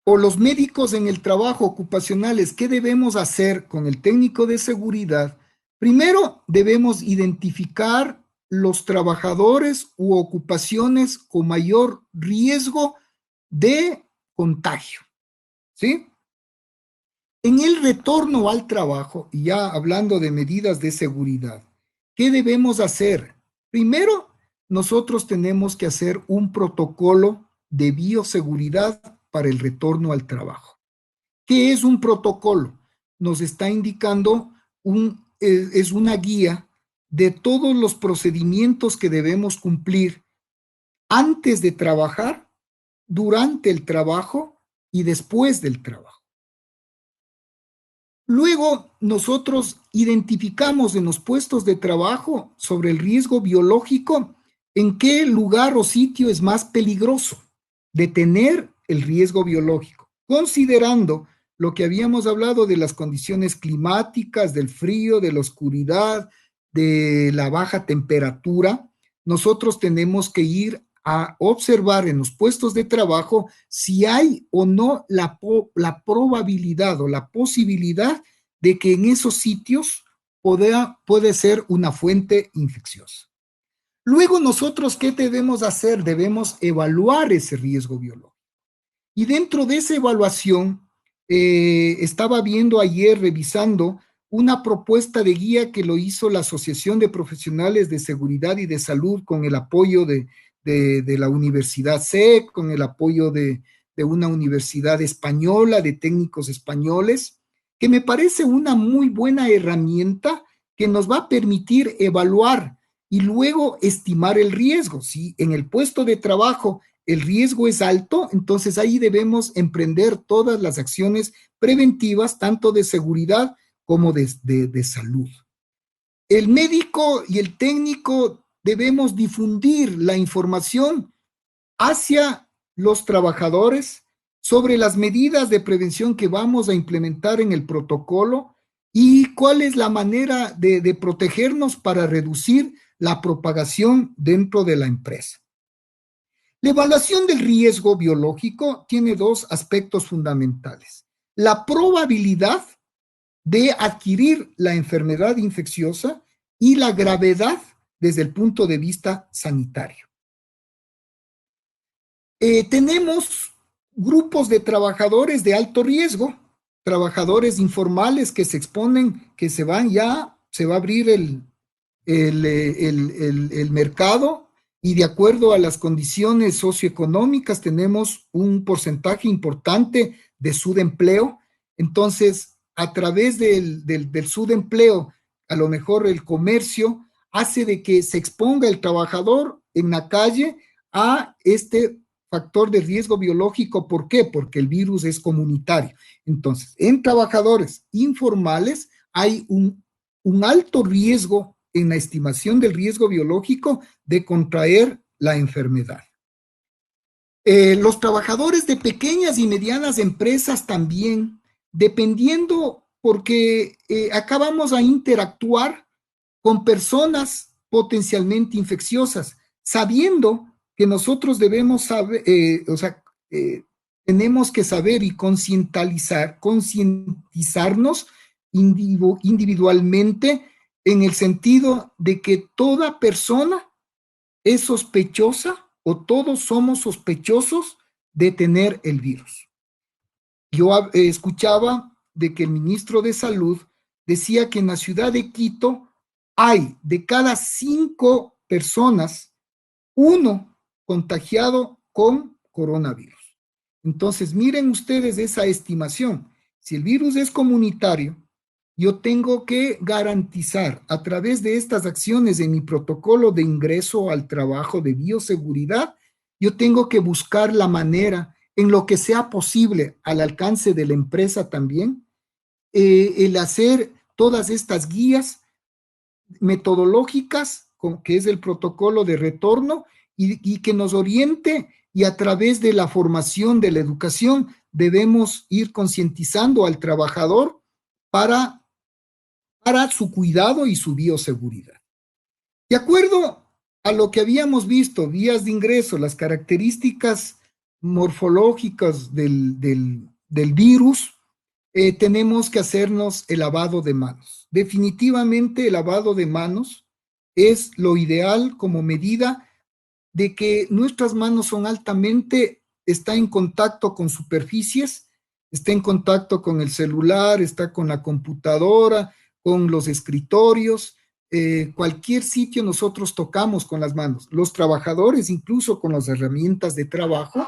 o los médicos en el trabajo ocupacionales, ¿qué debemos hacer con el técnico de seguridad? Primero, debemos identificar los trabajadores u ocupaciones con mayor riesgo de contagio, ¿sí? En el retorno al trabajo, y ya hablando de medidas de seguridad, ¿qué debemos hacer? Primero, nosotros tenemos que hacer un protocolo de bioseguridad para el retorno al trabajo. ¿Qué es un protocolo? Nos está indicando es una guía de todos los procedimientos que debemos cumplir antes de trabajar, durante el trabajo y después del trabajo. Luego, nosotros identificamos en los puestos de trabajo sobre el riesgo biológico en qué lugar o sitio es más peligroso de tener el riesgo biológico, considerando lo que habíamos hablado de las condiciones climáticas, del frío, de la oscuridad, de la baja temperatura. Nosotros tenemos que ir a observar en los puestos de trabajo si hay o no la probabilidad o la posibilidad de que en esos sitios puede ser una fuente infecciosa. Luego nosotros, ¿qué debemos hacer? Debemos evaluar ese riesgo biológico. Y dentro de esa evaluación, estaba viendo ayer, revisando, una propuesta de guía que lo hizo la Asociación de Profesionales de Seguridad y de Salud con el apoyo de la Universidad SEC, con el apoyo de una universidad española, de técnicos españoles, que me parece una muy buena herramienta que nos va a permitir evaluar y luego estimar el riesgo. Si en el puesto de trabajo el riesgo es alto, entonces ahí debemos emprender todas las acciones preventivas, tanto de seguridad como de salud. El médico y el técnico debemos difundir la información hacia los trabajadores sobre las medidas de prevención que vamos a implementar en el protocolo y cuál es la manera de protegernos para reducir la propagación dentro de la empresa. La evaluación del riesgo biológico tiene dos aspectos fundamentales. La probabilidad de adquirir la enfermedad infecciosa y la gravedad desde el punto de vista sanitario. Tenemos grupos de trabajadores de alto riesgo, trabajadores informales que se exponen, que se van ya, se va a abrir el mercado y de acuerdo a las condiciones socioeconómicas tenemos un porcentaje importante de subempleo. Entonces, a través del subempleo, a lo mejor el comercio hace de que se exponga el trabajador en la calle a este factor de riesgo biológico. ¿Por qué? Porque el virus es comunitario. Entonces, en trabajadores informales hay un alto riesgo en la estimación del riesgo biológico de contraer la enfermedad. Los trabajadores de pequeñas y medianas empresas también, dependiendo, porque acá vamos a interactuar con personas potencialmente infecciosas, sabiendo que nosotros debemos saber, tenemos que saber y concientizarnos individualmente en el sentido de que toda persona es sospechosa o todos somos sospechosos de tener el virus. Yo escuchaba de que el ministro de Salud decía que en la ciudad de Quito hay de cada 5 personas, 1 contagiado con coronavirus. Entonces, miren ustedes esa estimación. Si el virus es comunitario, yo tengo que garantizar a través de estas acciones en mi protocolo de ingreso al trabajo de bioseguridad, yo tengo que buscar la manera en lo que sea posible al alcance de la empresa también, el hacer todas estas guías metodológicas, que es el protocolo de retorno, y que nos oriente y a través de la formación, de la educación, debemos ir concientizando al trabajador para su cuidado y su bioseguridad. De acuerdo a lo que habíamos visto, vías de ingreso, las características morfológicas del virus, tenemos que hacernos el lavado de manos. Definitivamente el lavado de manos es lo ideal como medida de que nuestras manos son altamente, está en contacto con superficies, está en contacto con el celular, está con la computadora, con los escritorios, cualquier sitio nosotros tocamos con las manos, los trabajadores incluso con las herramientas de trabajo.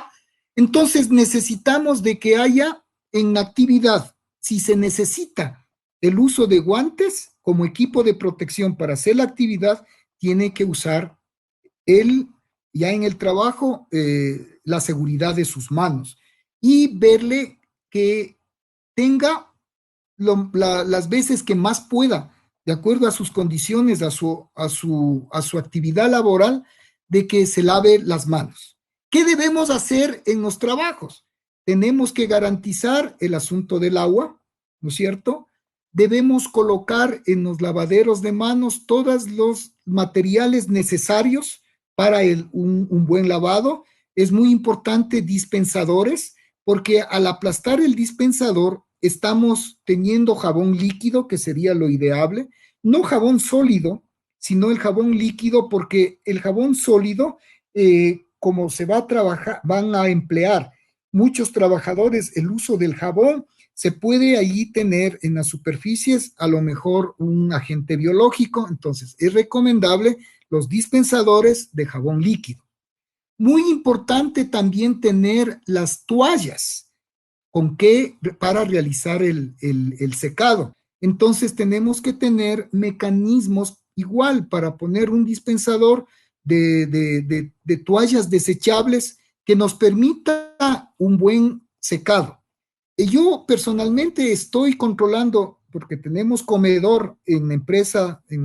Entonces necesitamos de que haya en actividad, si se necesita el uso de guantes como equipo de protección para hacer la actividad, tiene que usar ya en el trabajo la seguridad de sus manos y verle que tenga las veces que más pueda, de acuerdo a sus condiciones, a su actividad laboral, de que se lave las manos. ¿Qué debemos hacer en los trabajos? Tenemos que garantizar el asunto del agua, ¿no es cierto? Debemos colocar en los lavaderos de manos todos los materiales necesarios para un buen lavado. Es muy importante dispensadores, porque al aplastar el dispensador estamos teniendo jabón líquido, que sería lo ideal, no jabón sólido, sino el jabón líquido, porque el jabón sólido, como se va a trabajar, van a emplear muchos trabajadores el uso del jabón, se puede ahí tener en las superficies a lo mejor un agente biológico, entonces es recomendable los dispensadores de jabón líquido. Muy importante también tener las toallas para realizar el secado. Entonces tenemos que tener mecanismos igual para poner un dispensador de toallas desechables que nos permita un buen secado. Yo personalmente estoy controlando, porque tenemos comedor en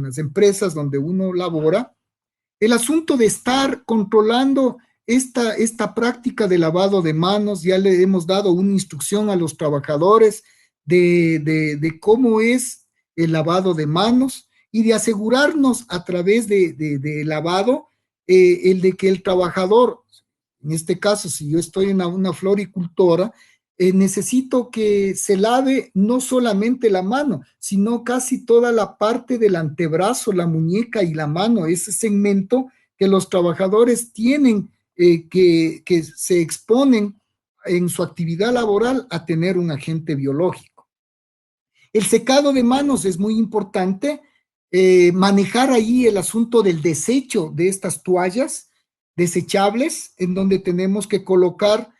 las empresas donde uno labora, el asunto de estar controlando esta práctica de lavado de manos. Ya le hemos dado una instrucción a los trabajadores de cómo es el lavado de manos y de asegurarnos a través de lavado, el de que el trabajador, en este caso, si yo estoy en una floricultora, necesito que se lave no solamente la mano, sino casi toda la parte del antebrazo, la muñeca y la mano, ese segmento que los trabajadores tienen, que se exponen en su actividad laboral a tener un agente biológico. El secado de manos es muy importante, manejar ahí el asunto del desecho de estas toallas desechables, en donde tenemos que colocar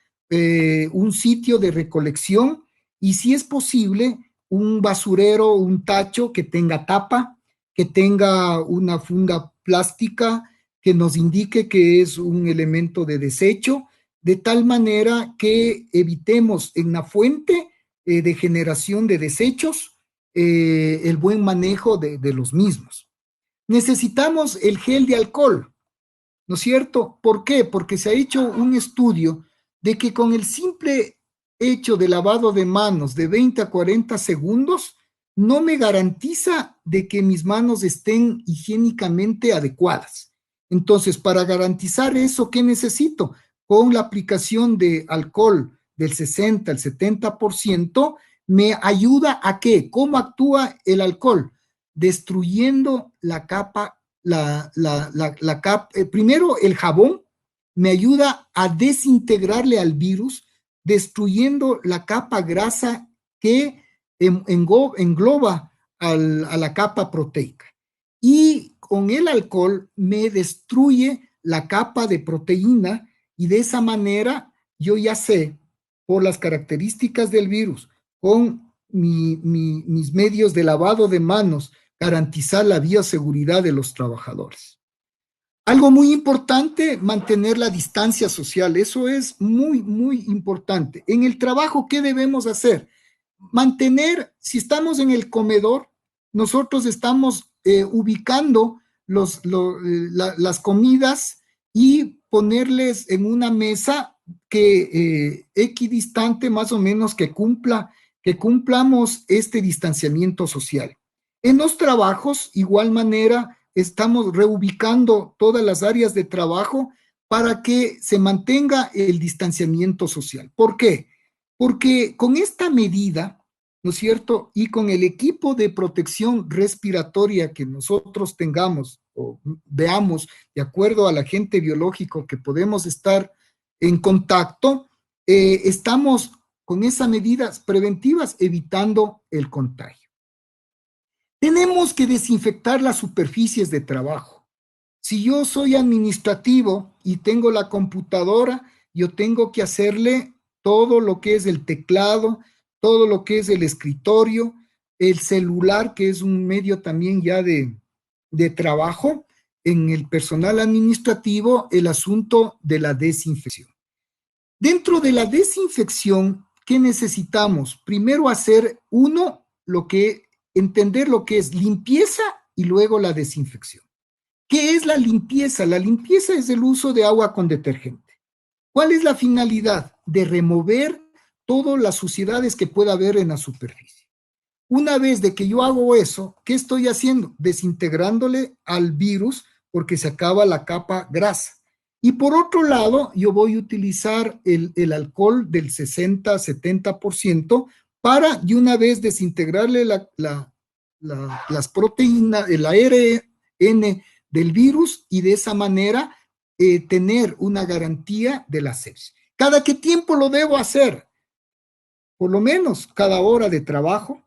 un sitio de recolección y, si es posible, un basurero, un tacho que tenga tapa, que tenga una funda plástica que nos indique que es un elemento de desecho, de tal manera que evitemos en la fuente de generación de desechos el buen manejo de los mismos. Necesitamos el gel de alcohol, ¿no es cierto? ¿Por qué? Porque se ha hecho un estudio de que con el simple hecho de lavado de manos de 20 a 40 segundos no me garantiza de que mis manos estén higiénicamente adecuadas. Entonces, para garantizar eso, ¿qué necesito? Con la aplicación de alcohol del 60 al 70%, me ayuda a ¿qué? ¿Cómo actúa el alcohol? Destruyendo la capa, primero el jabón me ayuda a desintegrarle al virus, destruyendo la capa grasa que engloba a la capa proteica. Y con el alcohol me destruye la capa de proteína, y de esa manera yo ya sé, por las características del virus, con mis medios de lavado de manos, garantizar la bioseguridad de los trabajadores. Algo muy importante, mantener la distancia social. Eso es muy, muy importante. En el trabajo, ¿qué debemos hacer? Mantener, si estamos en el comedor, nosotros estamos ubicando las comidas y ponerles en una mesa que equidistante, más o menos, que cumplamos este distanciamiento social. En los trabajos, igual manera, estamos reubicando todas las áreas de trabajo para que se mantenga el distanciamiento social. ¿Por qué? Porque con esta medida, ¿no es cierto? Y con el equipo de protección respiratoria que nosotros tengamos o veamos de acuerdo al agente biológico que podemos estar en contacto, estamos con esas medidas preventivas evitando el contagio. Tenemos que desinfectar las superficies de trabajo. Si yo soy administrativo y tengo la computadora, yo tengo que hacerle todo lo que es el teclado, todo lo que es el escritorio, el celular, que es un medio también ya de trabajo. En el personal administrativo, el asunto de la desinfección. Dentro de la desinfección, ¿qué necesitamos? Primero hacer entender lo que es limpieza y luego la desinfección. ¿Qué es la limpieza? La limpieza es el uso de agua con detergente. ¿Cuál es la finalidad? De remover todas las suciedades que pueda haber en la superficie. Una vez de que yo hago eso, ¿qué estoy haciendo? Desintegrándole al virus porque se acaba la capa grasa. Y por otro lado, yo voy a utilizar el alcohol del 60-70% para de una vez desintegrarle las proteínas, el ARN del virus y de esa manera tener una garantía de la sepsis. ¿Cada qué tiempo lo debo hacer? Por lo menos cada hora de trabajo.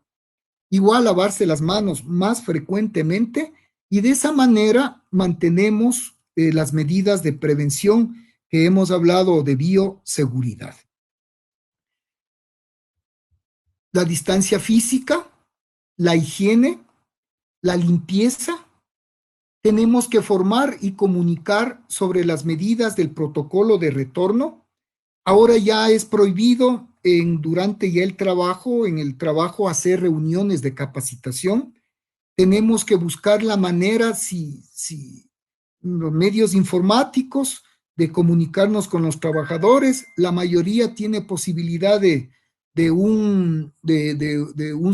Igual lavarse las manos más frecuentemente y de esa manera mantenemos las medidas de prevención que hemos hablado de bioseguridad. La distancia física, la higiene, la limpieza. Tenemos que formar y comunicar sobre las medidas del protocolo de retorno. Ahora ya es prohibido durante ya en el trabajo, hacer reuniones de capacitación. Tenemos que buscar la manera, si los medios informáticos, de comunicarnos con los trabajadores. La mayoría tiene posibilidad de un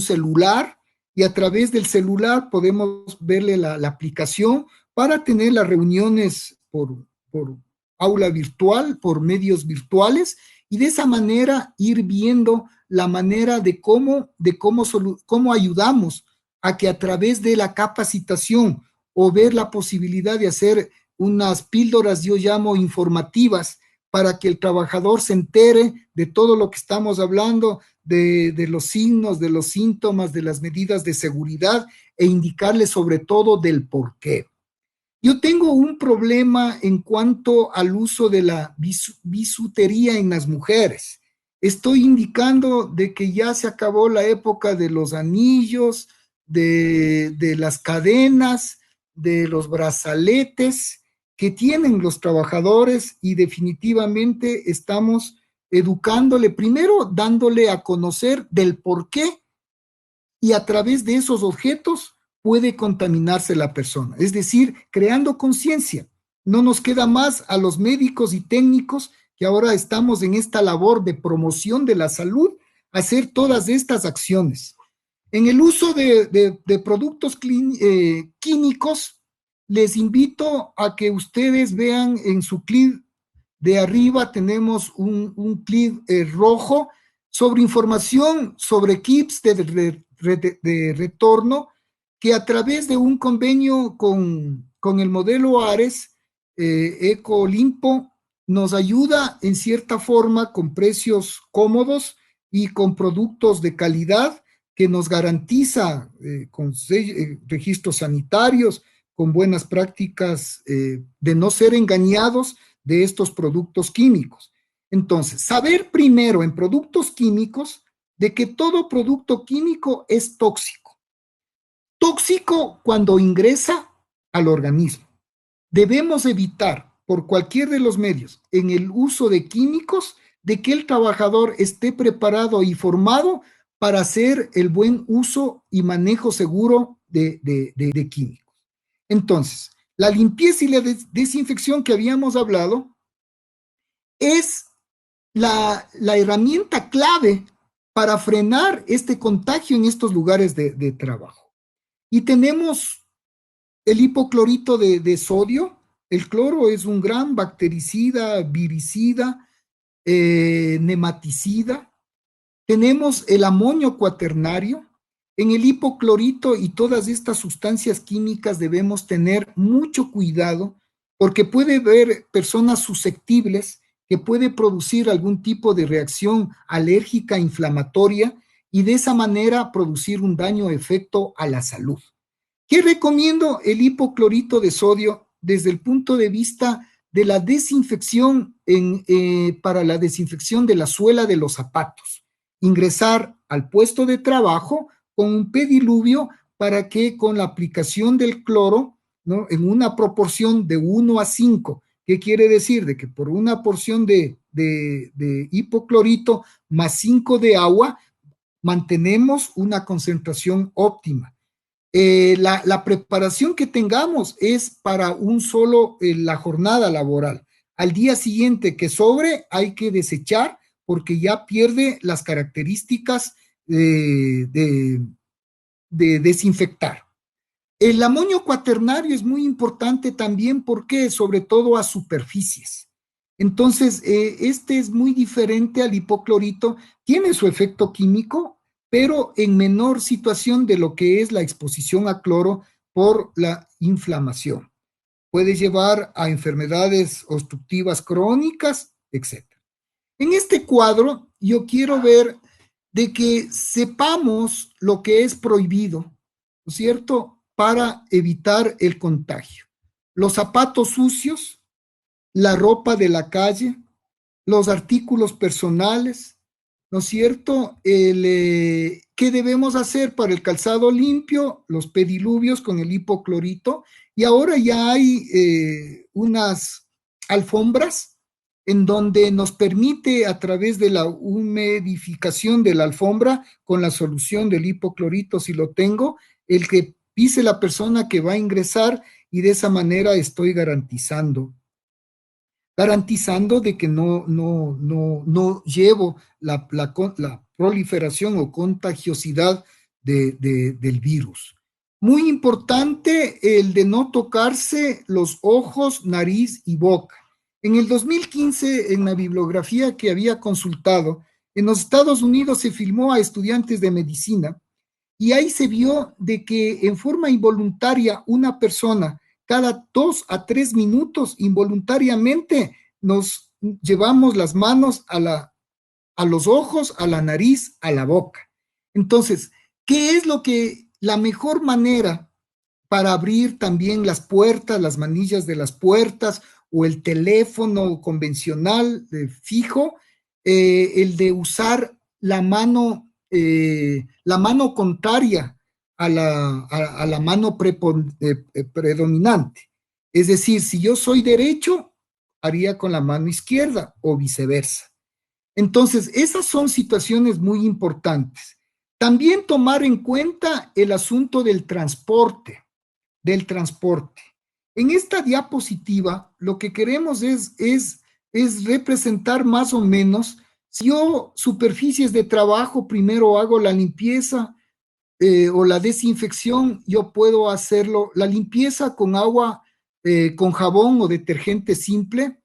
celular y a través del celular podemos verle la aplicación para tener las reuniones por aula virtual, por medios virtuales, y de esa manera ir viendo la manera de cómo ayudamos a que a través de la capacitación o ver la posibilidad de hacer unas píldoras, yo llamo informativas, para que el trabajador se entere de todo lo que estamos hablando, de los signos, de los síntomas, de las medidas de seguridad e indicarle sobre todo del por qué. Yo tengo un problema en cuanto al uso de la bisutería en las mujeres. Estoy indicando de que ya se acabó la época de los anillos, de las cadenas, de los brazaletes que tienen los trabajadores, y definitivamente estamos educándole, primero dándole a conocer del por qué, y a través de esos objetos puede contaminarse la persona. Es decir, creando conciencia. No nos queda más a los médicos y técnicos que ahora estamos en esta labor de promoción de la salud, hacer todas estas acciones. En el uso de productos químicos, les invito a que ustedes vean en su clip de arriba, tenemos un clip rojo sobre información sobre kits de retorno, que a través de un convenio con el modelo ARES, Ecolimpo, nos ayuda en cierta forma con precios cómodos y con productos de calidad que nos garantiza con registros sanitarios, con buenas prácticas de no ser engañados de estos productos químicos. Entonces, saber primero en productos químicos de que todo producto químico es tóxico. Tóxico cuando ingresa al organismo. Debemos evitar por cualquier de los medios en el uso de químicos de que el trabajador esté preparado y formado para hacer el buen uso y manejo seguro de químicos. Entonces, la limpieza y la desinfección que habíamos hablado es la herramienta clave para frenar este contagio en estos lugares de trabajo. Y tenemos el hipoclorito de sodio, El cloro es un gran bactericida, viricida, nematicida. Tenemos el amonio cuaternario. En el hipoclorito y todas estas sustancias químicas debemos tener mucho cuidado porque puede haber personas susceptibles que puede producir algún tipo de reacción alérgica inflamatoria y de esa manera producir un daño o efecto a la salud. ¿Qué recomiendo el hipoclorito de sodio desde el punto de vista de la desinfección para la desinfección de la suela de los zapatos? Ingresar al puesto de trabajo con un pediluvio para que con la aplicación del cloro, ¿no?, en una proporción de 1 a 5, ¿qué quiere decir? De que por una porción de hipoclorito más 5 de agua, mantenemos una concentración óptima. La preparación que tengamos es para la jornada laboral. Al día siguiente que sobre hay que desechar porque ya pierde las características de desinfectar. El amonio cuaternario es muy importante también porque sobre todo a superficies. Entonces, este es muy diferente al hipoclorito, tiene su efecto químico, pero en menor situación de lo que es la exposición a cloro por la inflamación. Puede llevar a enfermedades obstructivas crónicas, etc. En este cuadro, yo quiero ver de que sepamos lo que es prohibido, ¿no es cierto?, para evitar el contagio. Los zapatos sucios, la ropa de la calle, los artículos personales, ¿no es cierto? ¿Qué debemos hacer para el calzado limpio? Los pediluvios con el hipoclorito. Y ahora ya hay unas alfombras en donde nos permite a través de la humidificación de la alfombra con la solución del hipoclorito, si lo tengo, el que pise la persona que va a ingresar y de esa manera estoy garantizando de que no llevo la proliferación o contagiosidad del virus. Muy importante el de no tocarse los ojos, nariz y boca. En el 2015, en la bibliografía que había consultado, en los Estados Unidos se filmó a estudiantes de medicina y ahí se vio de que en forma involuntaria una persona cada 2 a 3 minutos involuntariamente nos llevamos las manos a los ojos, a la nariz, a la boca. Entonces, ¿qué es la mejor manera para abrir también las puertas, las manillas de las puertas o el teléfono convencional fijo? El de usar la mano contraria a la mano predominante. Es decir, si yo soy derecho, haría con la mano izquierda o viceversa. Entonces, esas son situaciones muy importantes. También tomar en cuenta el asunto del transporte. En esta diapositiva, lo que queremos es representar más o menos, si yo superficies de trabajo, primero hago la limpieza o la desinfección, yo puedo hacerlo, la limpieza con agua, con jabón o detergente simple,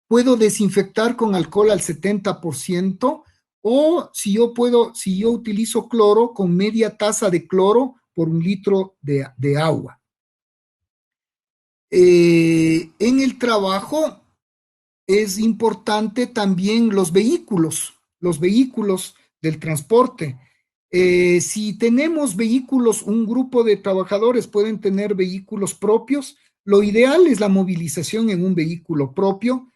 puedo desinfectar con alcohol al 70%, o si yo utilizo cloro, con media taza de cloro por 1 litro de agua. En el trabajo es importante también los vehículos del transporte. Si tenemos vehículos, un grupo de trabajadores pueden tener vehículos propios. Lo ideal es la movilización en un vehículo propio,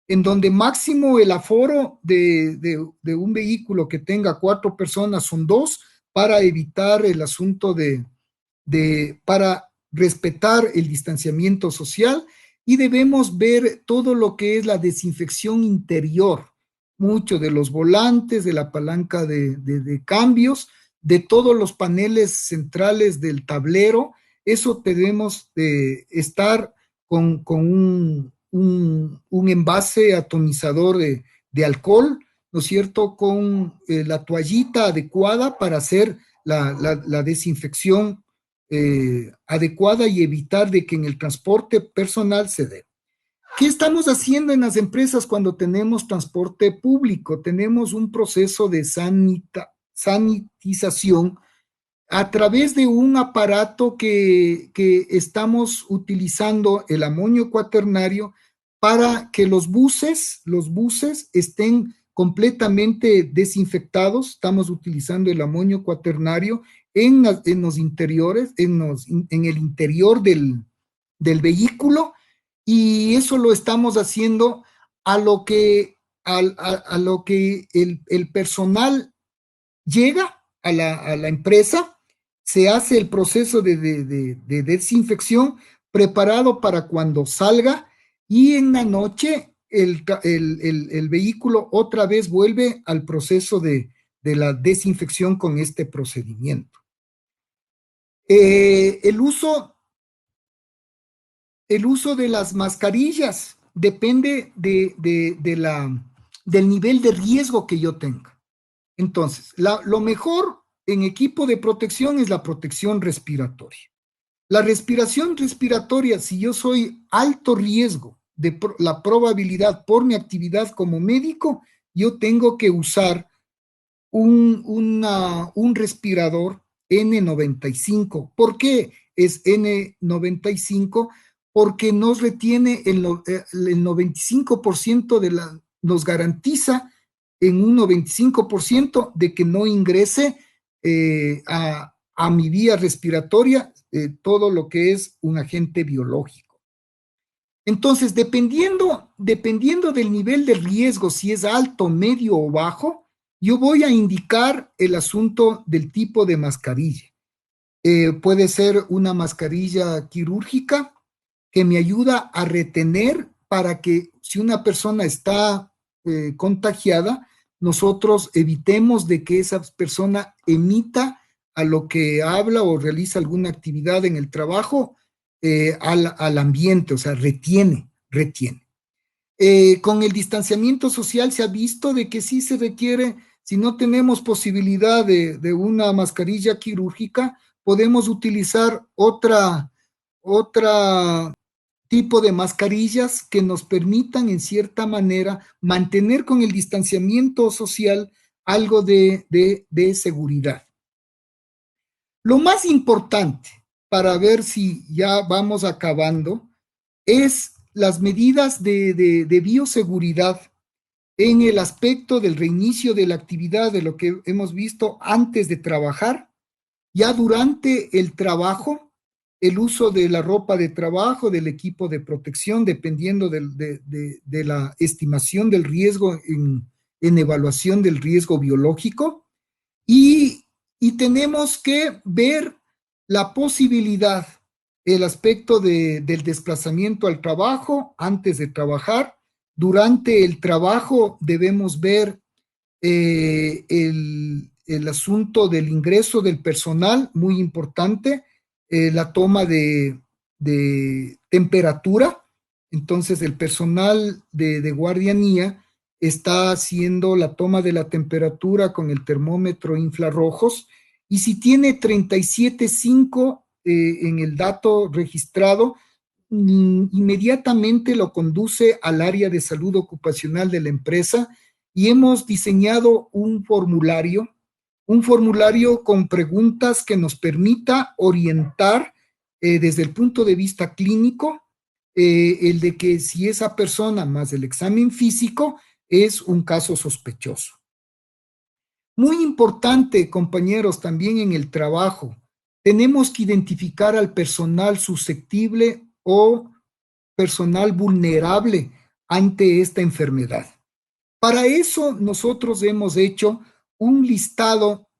en donde máximo el aforo de un vehículo que tenga 4 personas son 2, para evitar el asunto para respetar el distanciamiento social, y debemos ver todo lo que es la desinfección interior, mucho de los volantes, de la palanca de cambios, de todos los paneles centrales del tablero. Eso debemos estar con un envase atomizador de alcohol, ¿no es cierto?, con la toallita adecuada para hacer la desinfección adecuada y evitar de que en el transporte personal se dé. ¿Qué estamos haciendo en las empresas cuando tenemos transporte público? Tenemos un proceso de sanitización a través de un aparato que estamos utilizando, el amonio cuaternario, para que los buses estén completamente desinfectados. Estamos utilizando el amonio cuaternario en los interiores, en el interior del vehículo, y eso lo estamos haciendo a lo que, a lo que el personal llega a la empresa, se hace el proceso de desinfección preparado para cuando salga, y en la noche el vehículo otra vez vuelve al proceso de la desinfección con este procedimiento. El uso de las mascarillas depende del nivel de riesgo que yo tenga. Entonces, lo mejor en equipo de protección es la protección respiratoria. La respiración respiratoria, si yo soy alto riesgo de la probabilidad por mi actividad como médico, yo tengo que usar un respirador N95. ¿Por qué es N95? Porque nos retiene el 95% nos garantiza en un 95% de que no ingrese a mi vía respiratoria todo lo que es un agente biológico. Entonces, dependiendo del nivel de riesgo, si es alto, medio o bajo, yo voy a indicar el asunto del tipo de mascarilla. Puede ser una mascarilla quirúrgica que me ayuda a retener para que si una persona está contagiada, nosotros evitemos de que esa persona emita a lo que habla o realiza alguna actividad en el trabajo al ambiente, o sea, retiene. Con el distanciamiento social se ha visto de que sí se requiere, si no tenemos posibilidad de una mascarilla quirúrgica, podemos utilizar otra tipo de mascarillas que nos permitan en cierta manera mantener con el distanciamiento social algo de seguridad. Lo más importante para ver si ya vamos acabando es las medidas de bioseguridad en el aspecto del reinicio de la actividad, de lo que hemos visto antes de trabajar, ya durante el trabajo, el uso de la ropa de trabajo, del equipo de protección, dependiendo de la estimación del riesgo en evaluación del riesgo biológico, y tenemos que ver la posibilidad, el aspecto del desplazamiento al trabajo antes de trabajar. Durante el trabajo debemos ver el asunto del ingreso del personal, muy importante, la toma de temperatura. Entonces el personal de guardianía está haciendo la toma de la temperatura con el termómetro infrarrojos, y si tiene 37,5 en el dato registrado, inmediatamente lo conduce al área de salud ocupacional de la empresa, y hemos diseñado un formulario con preguntas que nos permita orientar desde el punto de vista clínico, el de que si esa persona más el examen físico es un caso sospechoso. Muy importante, compañeros, también en el trabajo, tenemos que identificar al personal susceptible o personal vulnerable ante esta enfermedad. Para eso nosotros hemos hecho un listado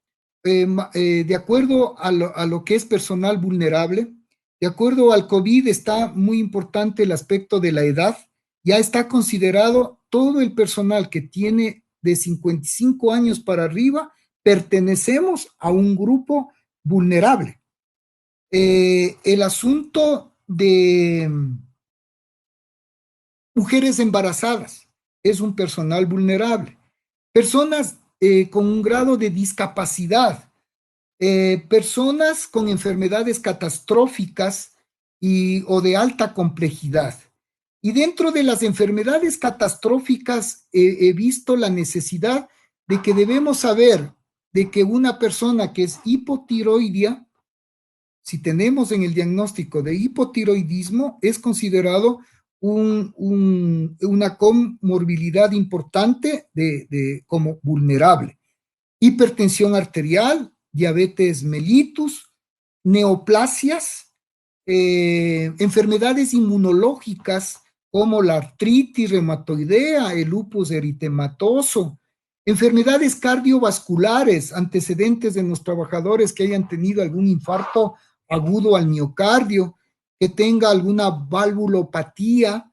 de acuerdo a lo que es personal vulnerable. De acuerdo al COVID está muy importante el aspecto de la edad. Ya está considerado todo el personal que tiene de 55 años para arriba, pertenecemos a un grupo vulnerable. El asunto de mujeres embarazadas es un personal vulnerable. Personas con un grado de discapacidad, personas con enfermedades catastróficas o de alta complejidad. Y dentro de las enfermedades catastróficas he visto la necesidad de que debemos saber de que una persona que es hipotiroidea, si tenemos en el diagnóstico de hipotiroidismo, es considerado una comorbilidad importante como vulnerable. Hipertensión arterial, diabetes mellitus, neoplasias, enfermedades inmunológicas como la artritis reumatoidea, el lupus eritematoso, enfermedades cardiovasculares, antecedentes de los trabajadores que hayan tenido algún infarto agudo al miocardio, que tenga alguna valvulopatía,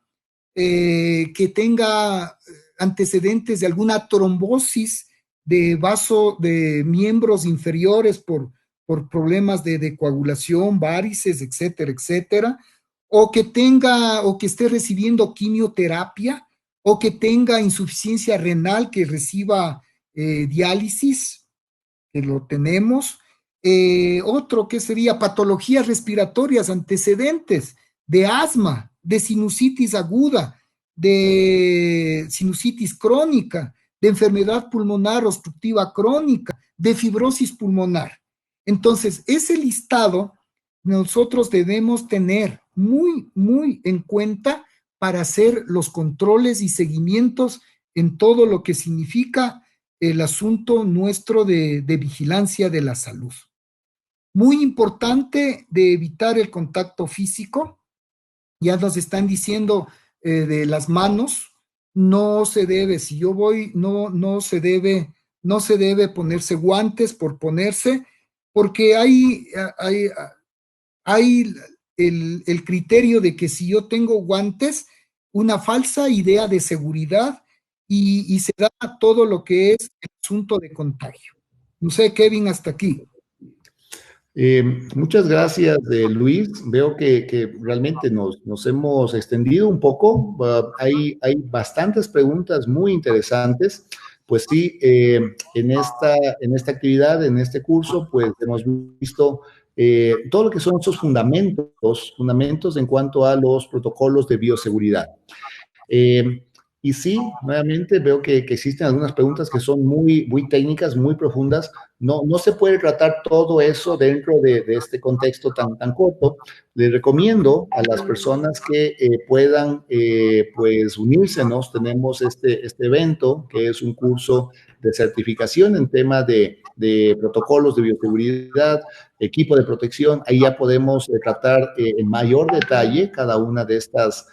que tenga antecedentes de alguna trombosis de miembros inferiores por problemas de coagulación, varices, etcétera, etcétera, o que esté recibiendo quimioterapia, o que tenga insuficiencia renal, que reciba diálisis, que lo tenemos. Otro que sería patologías respiratorias, antecedentes de asma, de sinusitis aguda, de sinusitis crónica, de enfermedad pulmonar obstructiva crónica, de fibrosis pulmonar. Entonces, ese listado nosotros debemos tener muy, muy en cuenta para hacer los controles y seguimientos en todo lo que significa el asunto nuestro de vigilancia de la salud. Muy importante de evitar el contacto físico. Ya nos están diciendo de las manos, no se debe, si yo voy, no se debe ponerse guantes por ponerse, porque hay el criterio de que si yo tengo guantes, una falsa idea de seguridad y se da todo lo que es el asunto de contagio. No sé, Kevin, hasta aquí. Muchas gracias, Luis. Veo que realmente nos hemos extendido un poco. Hay bastantes preguntas muy interesantes. Pues sí, en esta actividad, en este curso, pues hemos visto todo lo que son esos fundamentos en cuanto a los protocolos de bioseguridad. Y sí, nuevamente veo que existen algunas preguntas que son muy, muy técnicas, muy profundas. No se puede tratar todo eso dentro de este contexto tan corto. Les recomiendo a las personas que puedan pues unírsenos. Tenemos este evento que es un curso de certificación en tema de protocolos de bioseguridad, equipo de protección. Ahí ya podemos tratar en mayor detalle cada una de estas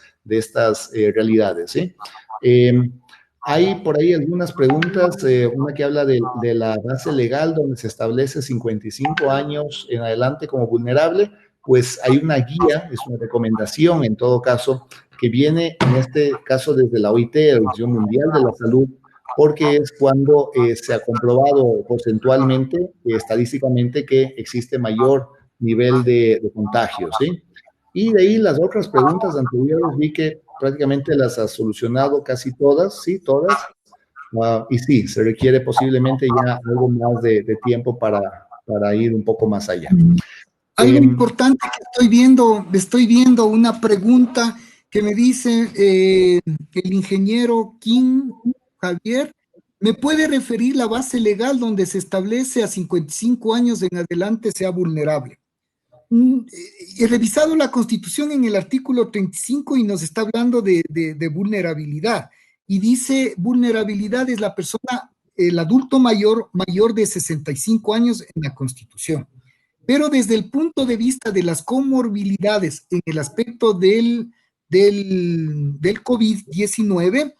realidades, ¿sí? Hay por ahí algunas preguntas, una que habla de la base legal donde se establece 55 años en adelante como vulnerable. Pues hay una guía, es una recomendación en todo caso, que viene en este caso desde la OIT, la Organización Mundial de la Salud, porque es cuando se ha comprobado porcentualmente, estadísticamente, que existe mayor nivel de contagio, ¿sí? Y de ahí las otras preguntas anteriores vi que prácticamente las has solucionado casi todas, sí, todas. Y sí, se requiere posiblemente ya algo más de tiempo para ir un poco más allá. Algo importante que estoy viendo una pregunta que me dice el ingeniero Kim Javier, ¿me puede referir la base legal donde se establece a 55 años en adelante sea vulnerable? He revisado la Constitución en el artículo 35 y nos está hablando de vulnerabilidad. Y dice, vulnerabilidad es la persona, el adulto mayor de 65 años en la Constitución. Pero desde el punto de vista de las comorbilidades en el aspecto del COVID-19,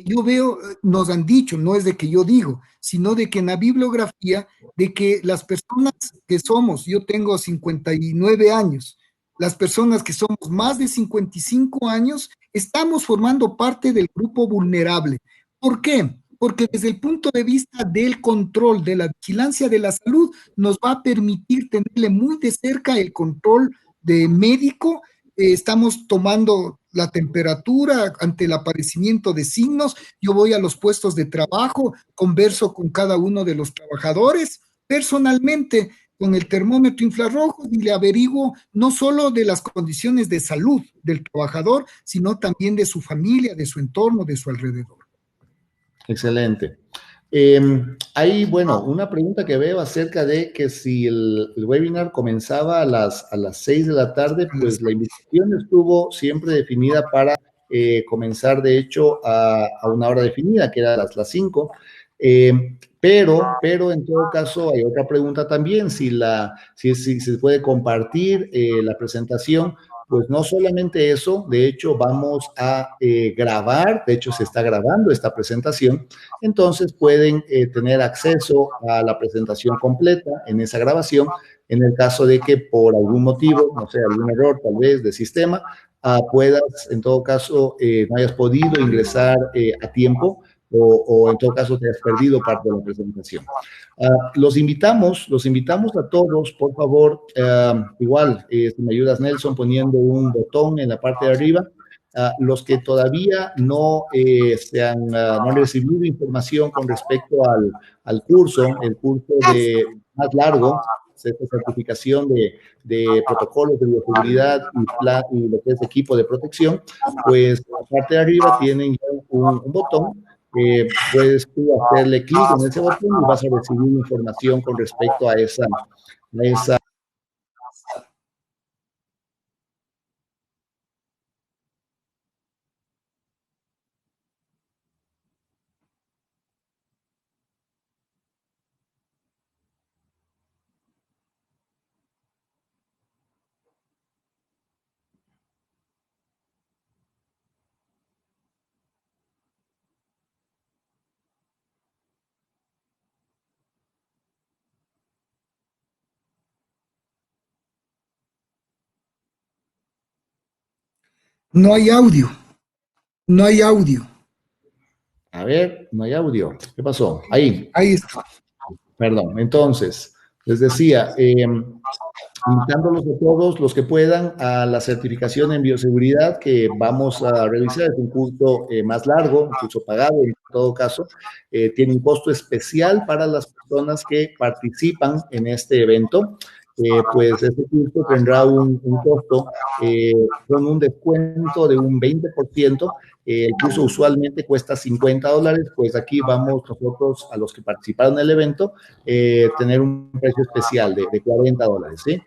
yo veo, nos han dicho, no es de que yo digo, sino de que en la bibliografía, de que las personas que somos, yo tengo 59 años, las personas que somos más de 55 años, estamos formando parte del grupo vulnerable. ¿Por qué? Porque desde el punto de vista del control, de la vigilancia de la salud, nos va a permitir tenerle muy de cerca el control de médico. Estamos tomando la temperatura ante el aparecimiento de signos. Yo voy a los puestos de trabajo, converso con cada uno de los trabajadores personalmente, con el termómetro infrarrojo y le averiguo no solo de las condiciones de salud del trabajador, sino también de su familia, de su entorno, de su alrededor. Excelente. Hay, bueno, una pregunta que veo acerca de que si el webinar comenzaba a las 6 de la tarde, pues la invitación estuvo siempre definida para comenzar, de hecho, a una hora definida, que era las 5. Pero en todo caso hay otra pregunta también, si se puede compartir la presentación. Pues no solamente eso, de hecho vamos a grabar, de hecho se está grabando esta presentación, entonces pueden tener acceso a la presentación completa en esa grabación, en el caso de que por algún motivo, no sé, algún error tal vez de sistema, puedas, en todo caso, no hayas podido ingresar a tiempo o en todo caso te hayas perdido parte de la presentación. Los invitamos a todos, por favor, igual, si me ayudas, Nelson, poniendo un botón en la parte de arriba. Los que todavía no, no han recibido información con respecto al curso, el curso más largo, esta certificación de protocolos de bioseguridad y lo que es equipo de protección, pues en la parte de arriba tienen un botón. Puedes tú hacerle clic en ese botón y vas a recibir información con respecto a esa. No hay audio, no hay audio. A ver, no hay audio. ¿Qué pasó? Ahí. Ahí está. Perdón. Entonces, les decía, invitándolos a todos los que puedan a la certificación en bioseguridad que vamos a realizar. Es un curso más largo, un curso pagado en todo caso. Tiene un costo especial para las personas que participan en este evento. Pues este curso tendrá un costo con un descuento de un 20%. El curso usualmente cuesta $50, pues aquí vamos nosotros, a los que participaron en el evento, tener un precio especial de $40, ¿sí?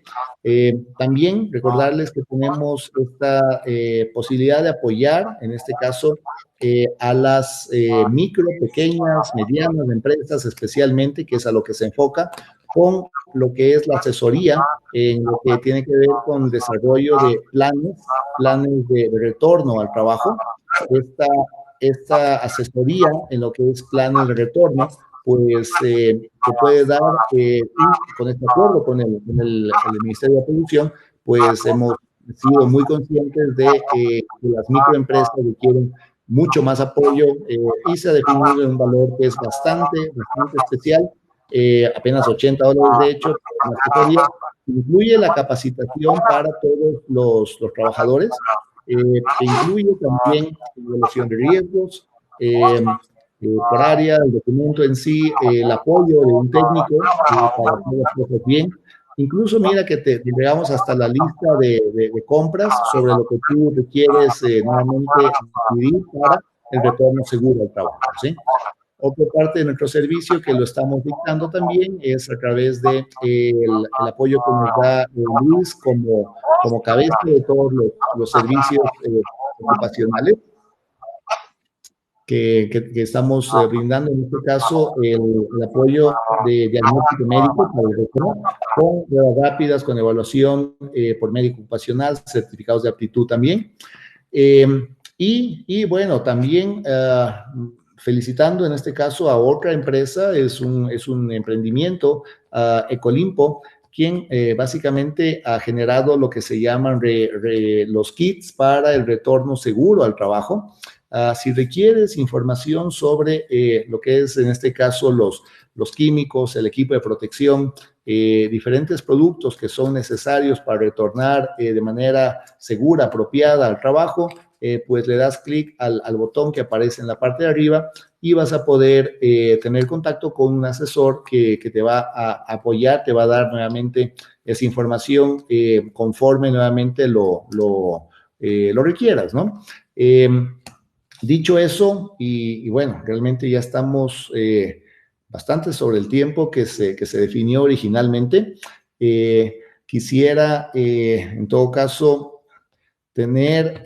También recordarles que tenemos esta posibilidad de apoyar, en este caso, a las micro, pequeñas, medianas empresas especialmente, que es a lo que se enfoca, con lo que es la asesoría en lo que tiene que ver con el desarrollo de planes de retorno al trabajo. Esta asesoría en lo que es planes de retorno, pues se puede dar, y con este acuerdo con el Ministerio de Producción, pues hemos sido muy conscientes de que las microempresas requieren mucho más apoyo y se ha definido un valor que es bastante especial, apenas $80 de hecho, la asesoría incluye la capacitación para todos los trabajadores, incluye también evaluación de riesgos, por área, el documento en sí, el apoyo de un técnico para hacer las cosas bien. Incluso mira que te entregamos hasta la lista de compras sobre lo que tú requieres nuevamente adquirir para el retorno seguro al trabajo, ¿sí? Otra parte de nuestro servicio que lo estamos dictando también es a través de el apoyo que nos da Luis como cabeza de todos los servicios ocupacionales que estamos brindando, en este caso, el apoyo de diagnóstico médico para el retorno, con pruebas rápidas, con evaluación por médico ocupacional, certificados de aptitud también. Y bueno, también felicitando en este caso a otra empresa, es un emprendimiento, Ecolimpo, quien básicamente ha generado lo que se llaman los kits para el retorno seguro al trabajo. Si requieres información sobre lo que es en este caso los químicos, el equipo de protección, diferentes productos que son necesarios para retornar de manera segura, apropiada al trabajo, pues le das clic al botón que aparece en la parte de arriba y vas a poder tener contacto con un asesor que te va a apoyar, te va a dar nuevamente esa información conforme nuevamente lo requieras, ¿no? Dicho eso, y bueno, realmente ya estamos bastante sobre el tiempo que se definió originalmente. Quisiera, en todo caso, tener,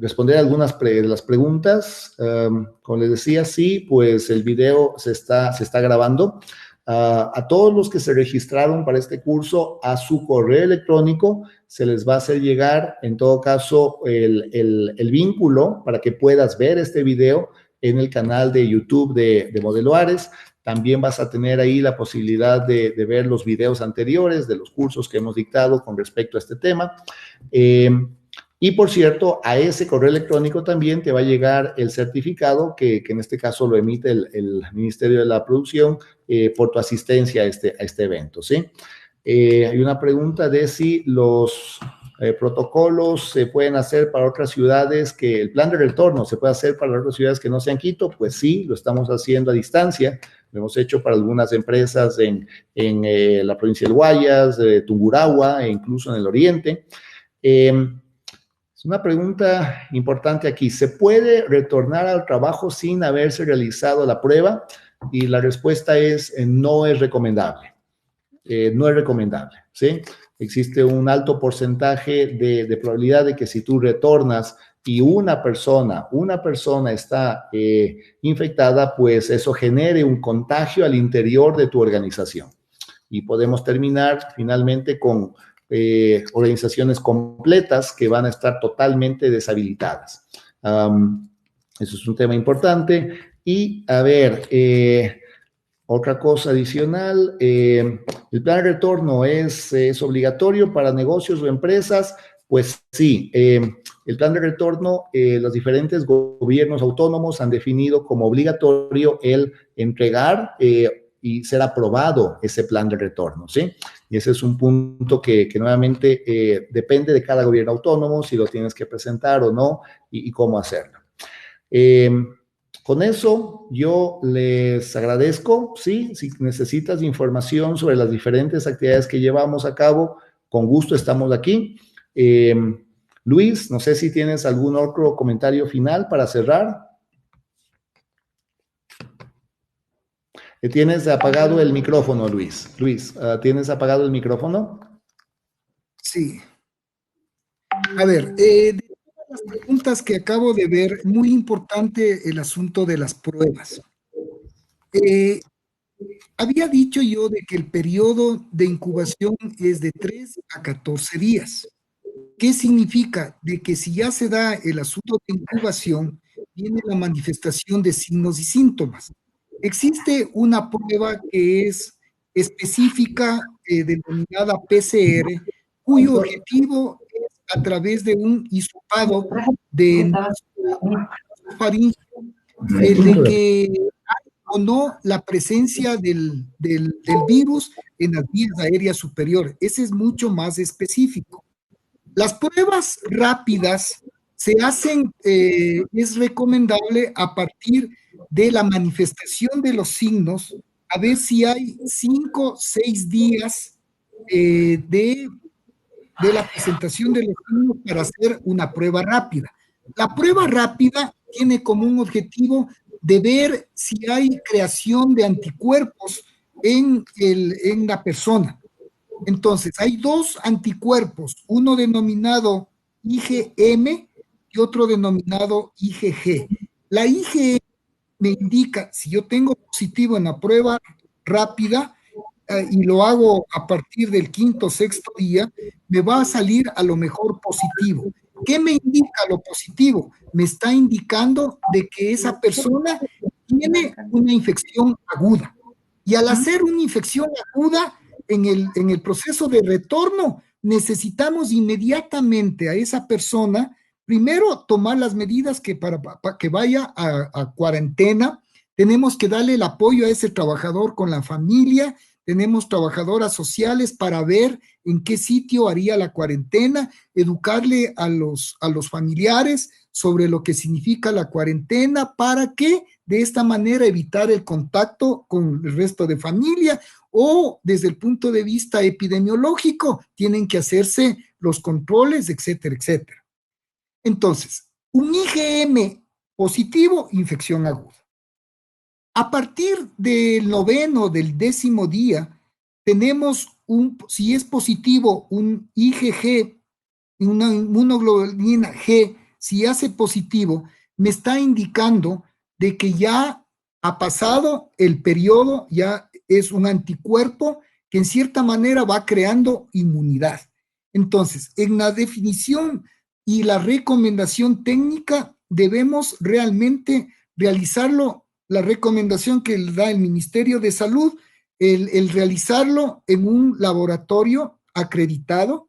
responder algunas de las preguntas. Como les decía, sí, pues el video se está grabando. A todos los que se registraron para este curso, a su correo electrónico se les va a hacer llegar, en todo caso, el vínculo para que puedas ver este video en el canal de YouTube de Modelo Ares. También vas a tener ahí la posibilidad de ver los videos anteriores de los cursos que hemos dictado con respecto a este tema. Y por cierto, a ese correo electrónico también te va a llegar el certificado que en este caso lo emite el Ministerio de la Producción por tu asistencia a este evento, ¿sí? Hay una pregunta de si los protocolos se pueden hacer para otras ciudades, que el plan de retorno se puede hacer para otras ciudades que no sean Quito. Pues sí, lo estamos haciendo a distancia. Lo hemos hecho para algunas empresas en la provincia del Guayas, de Tungurahua e incluso en el oriente. Es una pregunta importante aquí. ¿Se puede retornar al trabajo sin haberse realizado la prueba? Y la respuesta es no es recomendable. No es recomendable, ¿sí? Existe un alto porcentaje de probabilidad de que si tú retornas y una persona está infectada, pues eso genere un contagio al interior de tu organización. Y podemos terminar finalmente con organizaciones completas que van a estar totalmente deshabilitadas. Eso es un tema importante. Y, a ver, otra cosa adicional, el plan de retorno es obligatorio para negocios o empresas. Pues sí, el plan de retorno, los diferentes gobiernos autónomos han definido como obligatorio el entregar y ser aprobado ese plan de retorno, ¿sí? Y ese es un punto que nuevamente depende de cada gobierno autónomo, si lo tienes que presentar o no y cómo hacerlo. Con eso yo les agradezco, ¿sí? Si necesitas información sobre las diferentes actividades que llevamos a cabo, con gusto estamos aquí. Luis, no sé si tienes algún otro comentario final para cerrar. Tienes apagado el micrófono, Luis. Luis, ¿tienes apagado el micrófono? Sí. A ver, de todas las preguntas que acabo de ver, muy importante el asunto de las pruebas. Había dicho yo de que el periodo de incubación es de 3 a 14 días. ¿Qué significa? De que si ya se da el asunto de incubación, viene la manifestación de signos y síntomas. Existe una prueba que es específica, denominada PCR, cuyo objetivo es a través de un hisopado de faringeo, el de que hay o no la presencia del virus en las vías aéreas superiores. Ese es mucho más específico. Las pruebas rápidas se hacen, es recomendable a partir de la manifestación de los signos, a ver si hay 5 o 6 días de la presentación de los signos para hacer una prueba rápida. La prueba rápida tiene como un objetivo de ver si hay creación de anticuerpos en la persona. Entonces, hay dos anticuerpos, uno denominado IgM y otro denominado IgG. La IgM me indica si yo tengo positivo en la prueba rápida y lo hago a partir del quinto o sexto día, me va a salir a lo mejor positivo. ¿Qué me indica lo positivo? Me está indicando de que esa persona tiene una infección aguda. Y al hacer una infección aguda, en el proceso de retorno, necesitamos inmediatamente a esa persona, primero tomar las medidas que para que vaya a cuarentena, tenemos que darle el apoyo a ese trabajador con la familia, tenemos trabajadoras sociales para ver en qué sitio haría la cuarentena, educarle a los familiares sobre lo que significa la cuarentena para que de esta manera evitar el contacto con el resto de familia, o desde el punto de vista epidemiológico tienen que hacerse los controles, etcétera, etcétera. Entonces, un IgM positivo, infección aguda. A partir del 9º, del 10º día, tenemos si es positivo, un IgG, una inmunoglobulina G, si hace positivo, me está indicando de que ya ha pasado el periodo, ya es un anticuerpo que en cierta manera va creando inmunidad. Entonces, en la definición y la recomendación técnica, debemos realmente realizarlo, la recomendación que da el Ministerio de Salud, el realizarlo en un laboratorio acreditado.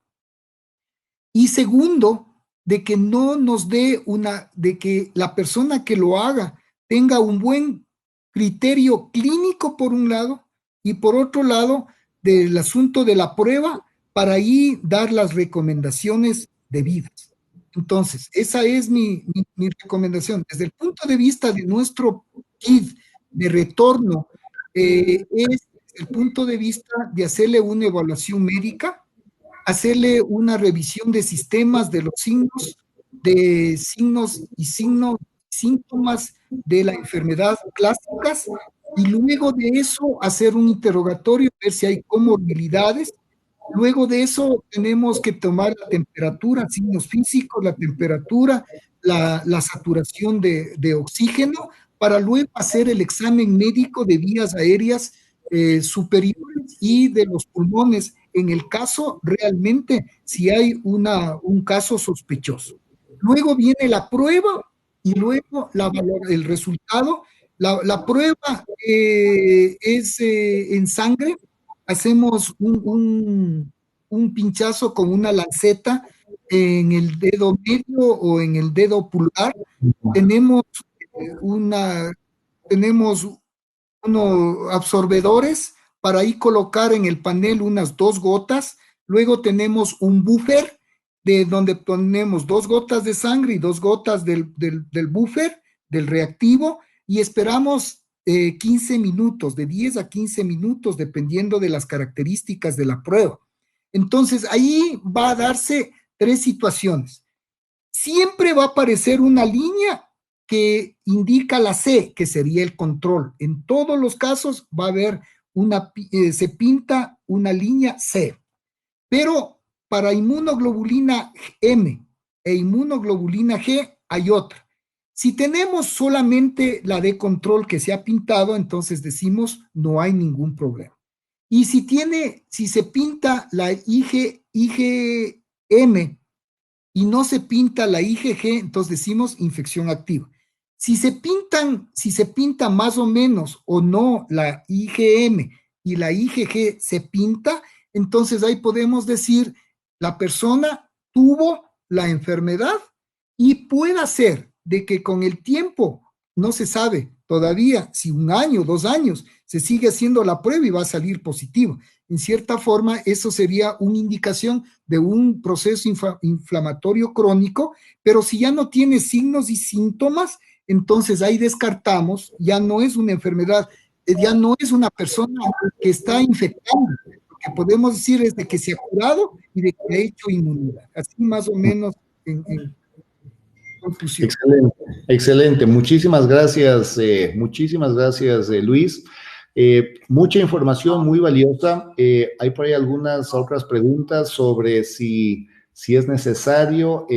Y segundo, de que no nos dé de que la persona que lo haga tenga un buen criterio clínico por un lado, y por otro lado, del asunto de la prueba, para ahí dar las recomendaciones debidas. Entonces, esa es mi recomendación. Desde el punto de vista de nuestro kit de retorno, es el punto de vista de hacerle una evaluación médica, hacerle una revisión de sistemas de los signos y síntomas de la enfermedad clásicas, y luego de eso hacer un interrogatorio, ver si hay comorbilidades. Luego de eso tenemos que tomar la temperatura, signos físicos, la temperatura, la saturación de oxígeno, para luego hacer el examen médico de vías aéreas superiores y de los pulmones, en el caso realmente si hay un caso sospechoso. Luego viene la prueba y luego el resultado. La prueba es en sangre. Hacemos un pinchazo con una lanceta en el dedo medio o en el dedo pulgar. Tenemos tenemos unos absorbedores para ahí colocar en el panel unas 2 gotas. Luego tenemos un buffer de donde ponemos 2 gotas de sangre y 2 gotas del buffer, del reactivo, y esperamos 15 minutos, de 10 a 15 minutos, dependiendo de las características de la prueba. Entonces, ahí va a darse 3 situaciones. Siempre va a aparecer una línea que indica la C, que sería el control. En todos los casos va a haber se pinta una línea C. Pero para inmunoglobulina M e inmunoglobulina G hay otra. Si tenemos solamente la de control que se ha pintado, entonces decimos no hay ningún problema. Y si se pinta la IgM y no se pinta la IgG, entonces decimos infección activa. Si se pinta más o menos o no la IgM y la IgG se pinta, entonces ahí podemos decir la persona tuvo la enfermedad, y puede ser de que con el tiempo, no se sabe todavía si 1 año, 2 años, se sigue haciendo la prueba y va a salir positivo. En cierta forma, eso sería una indicación de un proceso inflamatorio crónico, pero si ya no tiene signos y síntomas, entonces ahí descartamos, ya no es una enfermedad, ya no es una persona que está infectando. Lo que podemos decir es de que se ha curado y de que ha hecho inmunidad. Así más o menos en conclusión. Excelente, excelente. Muchísimas gracias, Luis. Mucha información muy valiosa. Hay por ahí algunas otras preguntas sobre si es necesario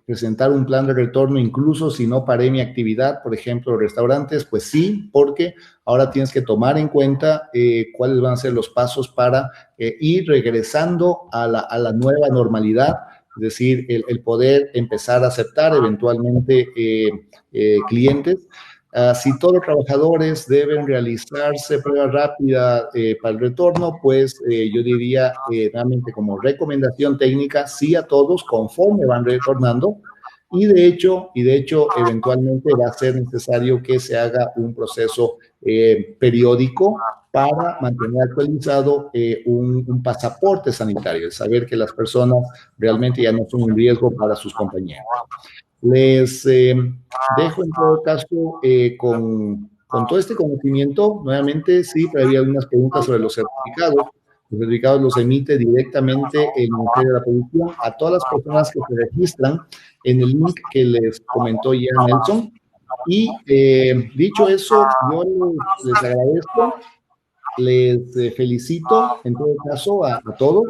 presentar un plan de retorno, incluso si no paré mi actividad, por ejemplo, restaurantes. Pues sí, porque ahora tienes que tomar en cuenta cuáles van a ser los pasos para ir regresando a la nueva normalidad. Es decir, el poder empezar a aceptar eventualmente clientes. Si todos los trabajadores deben realizarse prueba rápida para el retorno, pues yo diría realmente como recomendación técnica, sí a todos conforme van retornando, y de hecho eventualmente va a ser necesario que se haga un proceso periódico para mantener actualizado un pasaporte sanitario, saber que las personas realmente ya no son un riesgo para sus compañeros. Les dejo en todo caso con todo este conocimiento, nuevamente sí, pero había algunas preguntas sobre los certificados. Los certificados los emite directamente el Ministerio de la Producción a todas las personas que se registran en el link que les comentó ya Nelson. Y dicho eso, yo les agradezco, les felicito en todo caso a todos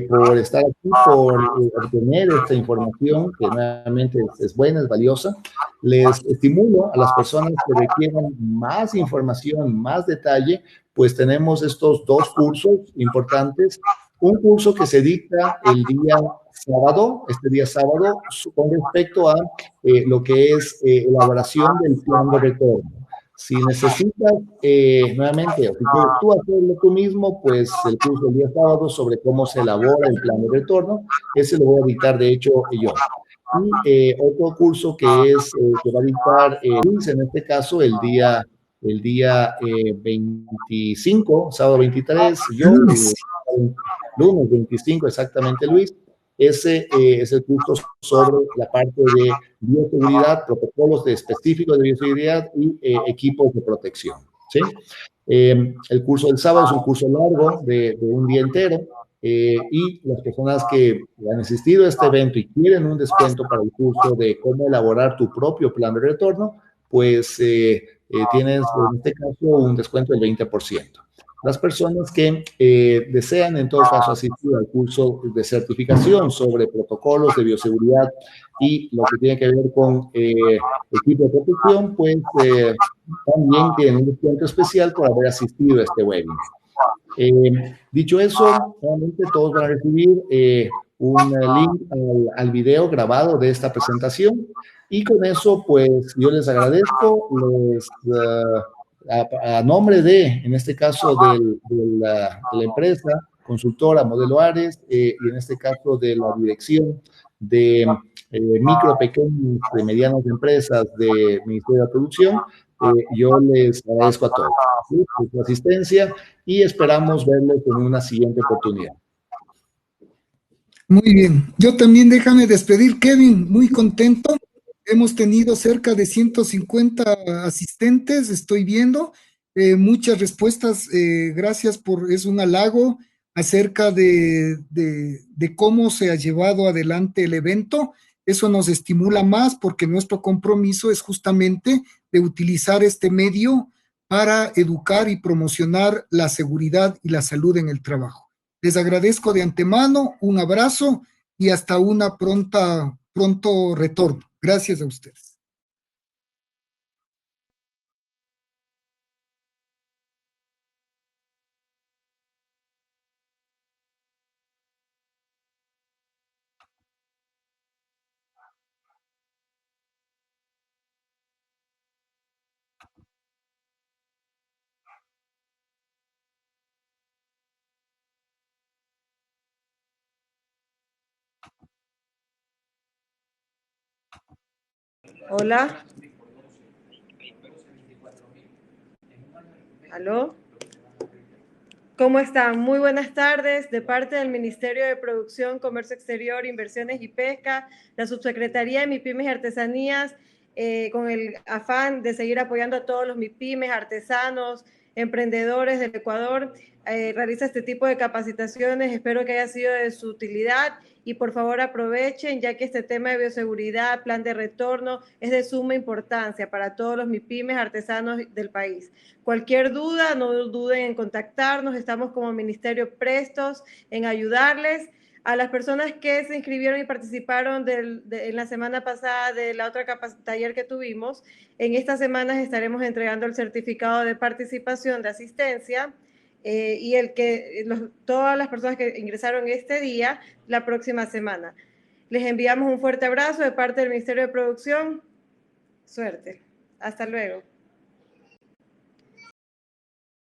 por estar aquí, por obtener esta información que nuevamente es buena, es valiosa. Les estimulo a las personas que requieran más información, más detalle, pues tenemos estos dos cursos importantes. Un curso que se dicta el día sábado, este día sábado, con respecto a lo que es elaboración del plan de retorno. Si necesitas, nuevamente, o si quieres tú hacerlo tú mismo, pues el curso del día sábado sobre cómo se elabora el plan de retorno, ese lo voy a dictar, de hecho, yo. Y otro curso que va a dictar Luis, en este caso, el día 25, sábado 23, yo, lunes 25, exactamente, Luis. Ese es el curso sobre la parte de bioseguridad, protocolos específicos de bioseguridad y equipos de protección. ¿Sí? El curso del sábado es un curso largo de un día entero y las personas que han asistido a este evento y quieren un descuento para el curso de cómo elaborar tu propio plan de retorno, pues tienes en este caso un descuento del 20%. Las personas que desean, en todo caso, asistir al curso de certificación sobre protocolos de bioseguridad y lo que tiene que ver con equipo de protección, pues también tienen un descuento especial por haber asistido a este webinar. Dicho eso, nuevamente todos van a recibir un link al video grabado de esta presentación y con eso, pues yo les agradezco, a nombre de, en este caso, de la empresa consultora Modelo Ares y en este caso de la dirección de micro, pequeñas y medianas empresas del Ministerio de la Producción, yo les agradezco a todos por su asistencia y esperamos verlos en una siguiente oportunidad. Muy bien. Yo también déjame despedir, Kevin, muy contento. Hemos tenido cerca de 150 asistentes, estoy viendo, muchas respuestas. Gracias es un halago acerca de cómo se ha llevado adelante el evento. Eso nos estimula más porque nuestro compromiso es justamente de utilizar este medio para educar y promocionar la seguridad y la salud en el trabajo. Les agradezco de antemano, un abrazo y hasta una pronto retorno. Gracias a ustedes. Hola. ¿Aló? ¿Cómo están? Muy buenas tardes. De parte del Ministerio de Producción, Comercio Exterior, Inversiones y Pesca, la Subsecretaría de MIPYMES y Artesanías, con el afán de seguir apoyando a todos los MIPYMES, artesanos, emprendedores del Ecuador, realiza este tipo de capacitaciones. Espero que haya sido de su utilidad y por favor aprovechen, ya que este tema de bioseguridad, plan de retorno, es de suma importancia para todos los MIPYMES artesanos del país. Cualquier duda, no duden en contactarnos, estamos como ministerio prestos en ayudarles. A las personas que se inscribieron y participaron en la semana pasada de la otra taller que tuvimos, en estas semanas estaremos entregando el certificado de participación de asistencia y todas las personas que ingresaron este día, la próxima semana. Les enviamos un fuerte abrazo de parte del Ministerio de Producción. Suerte. Hasta luego.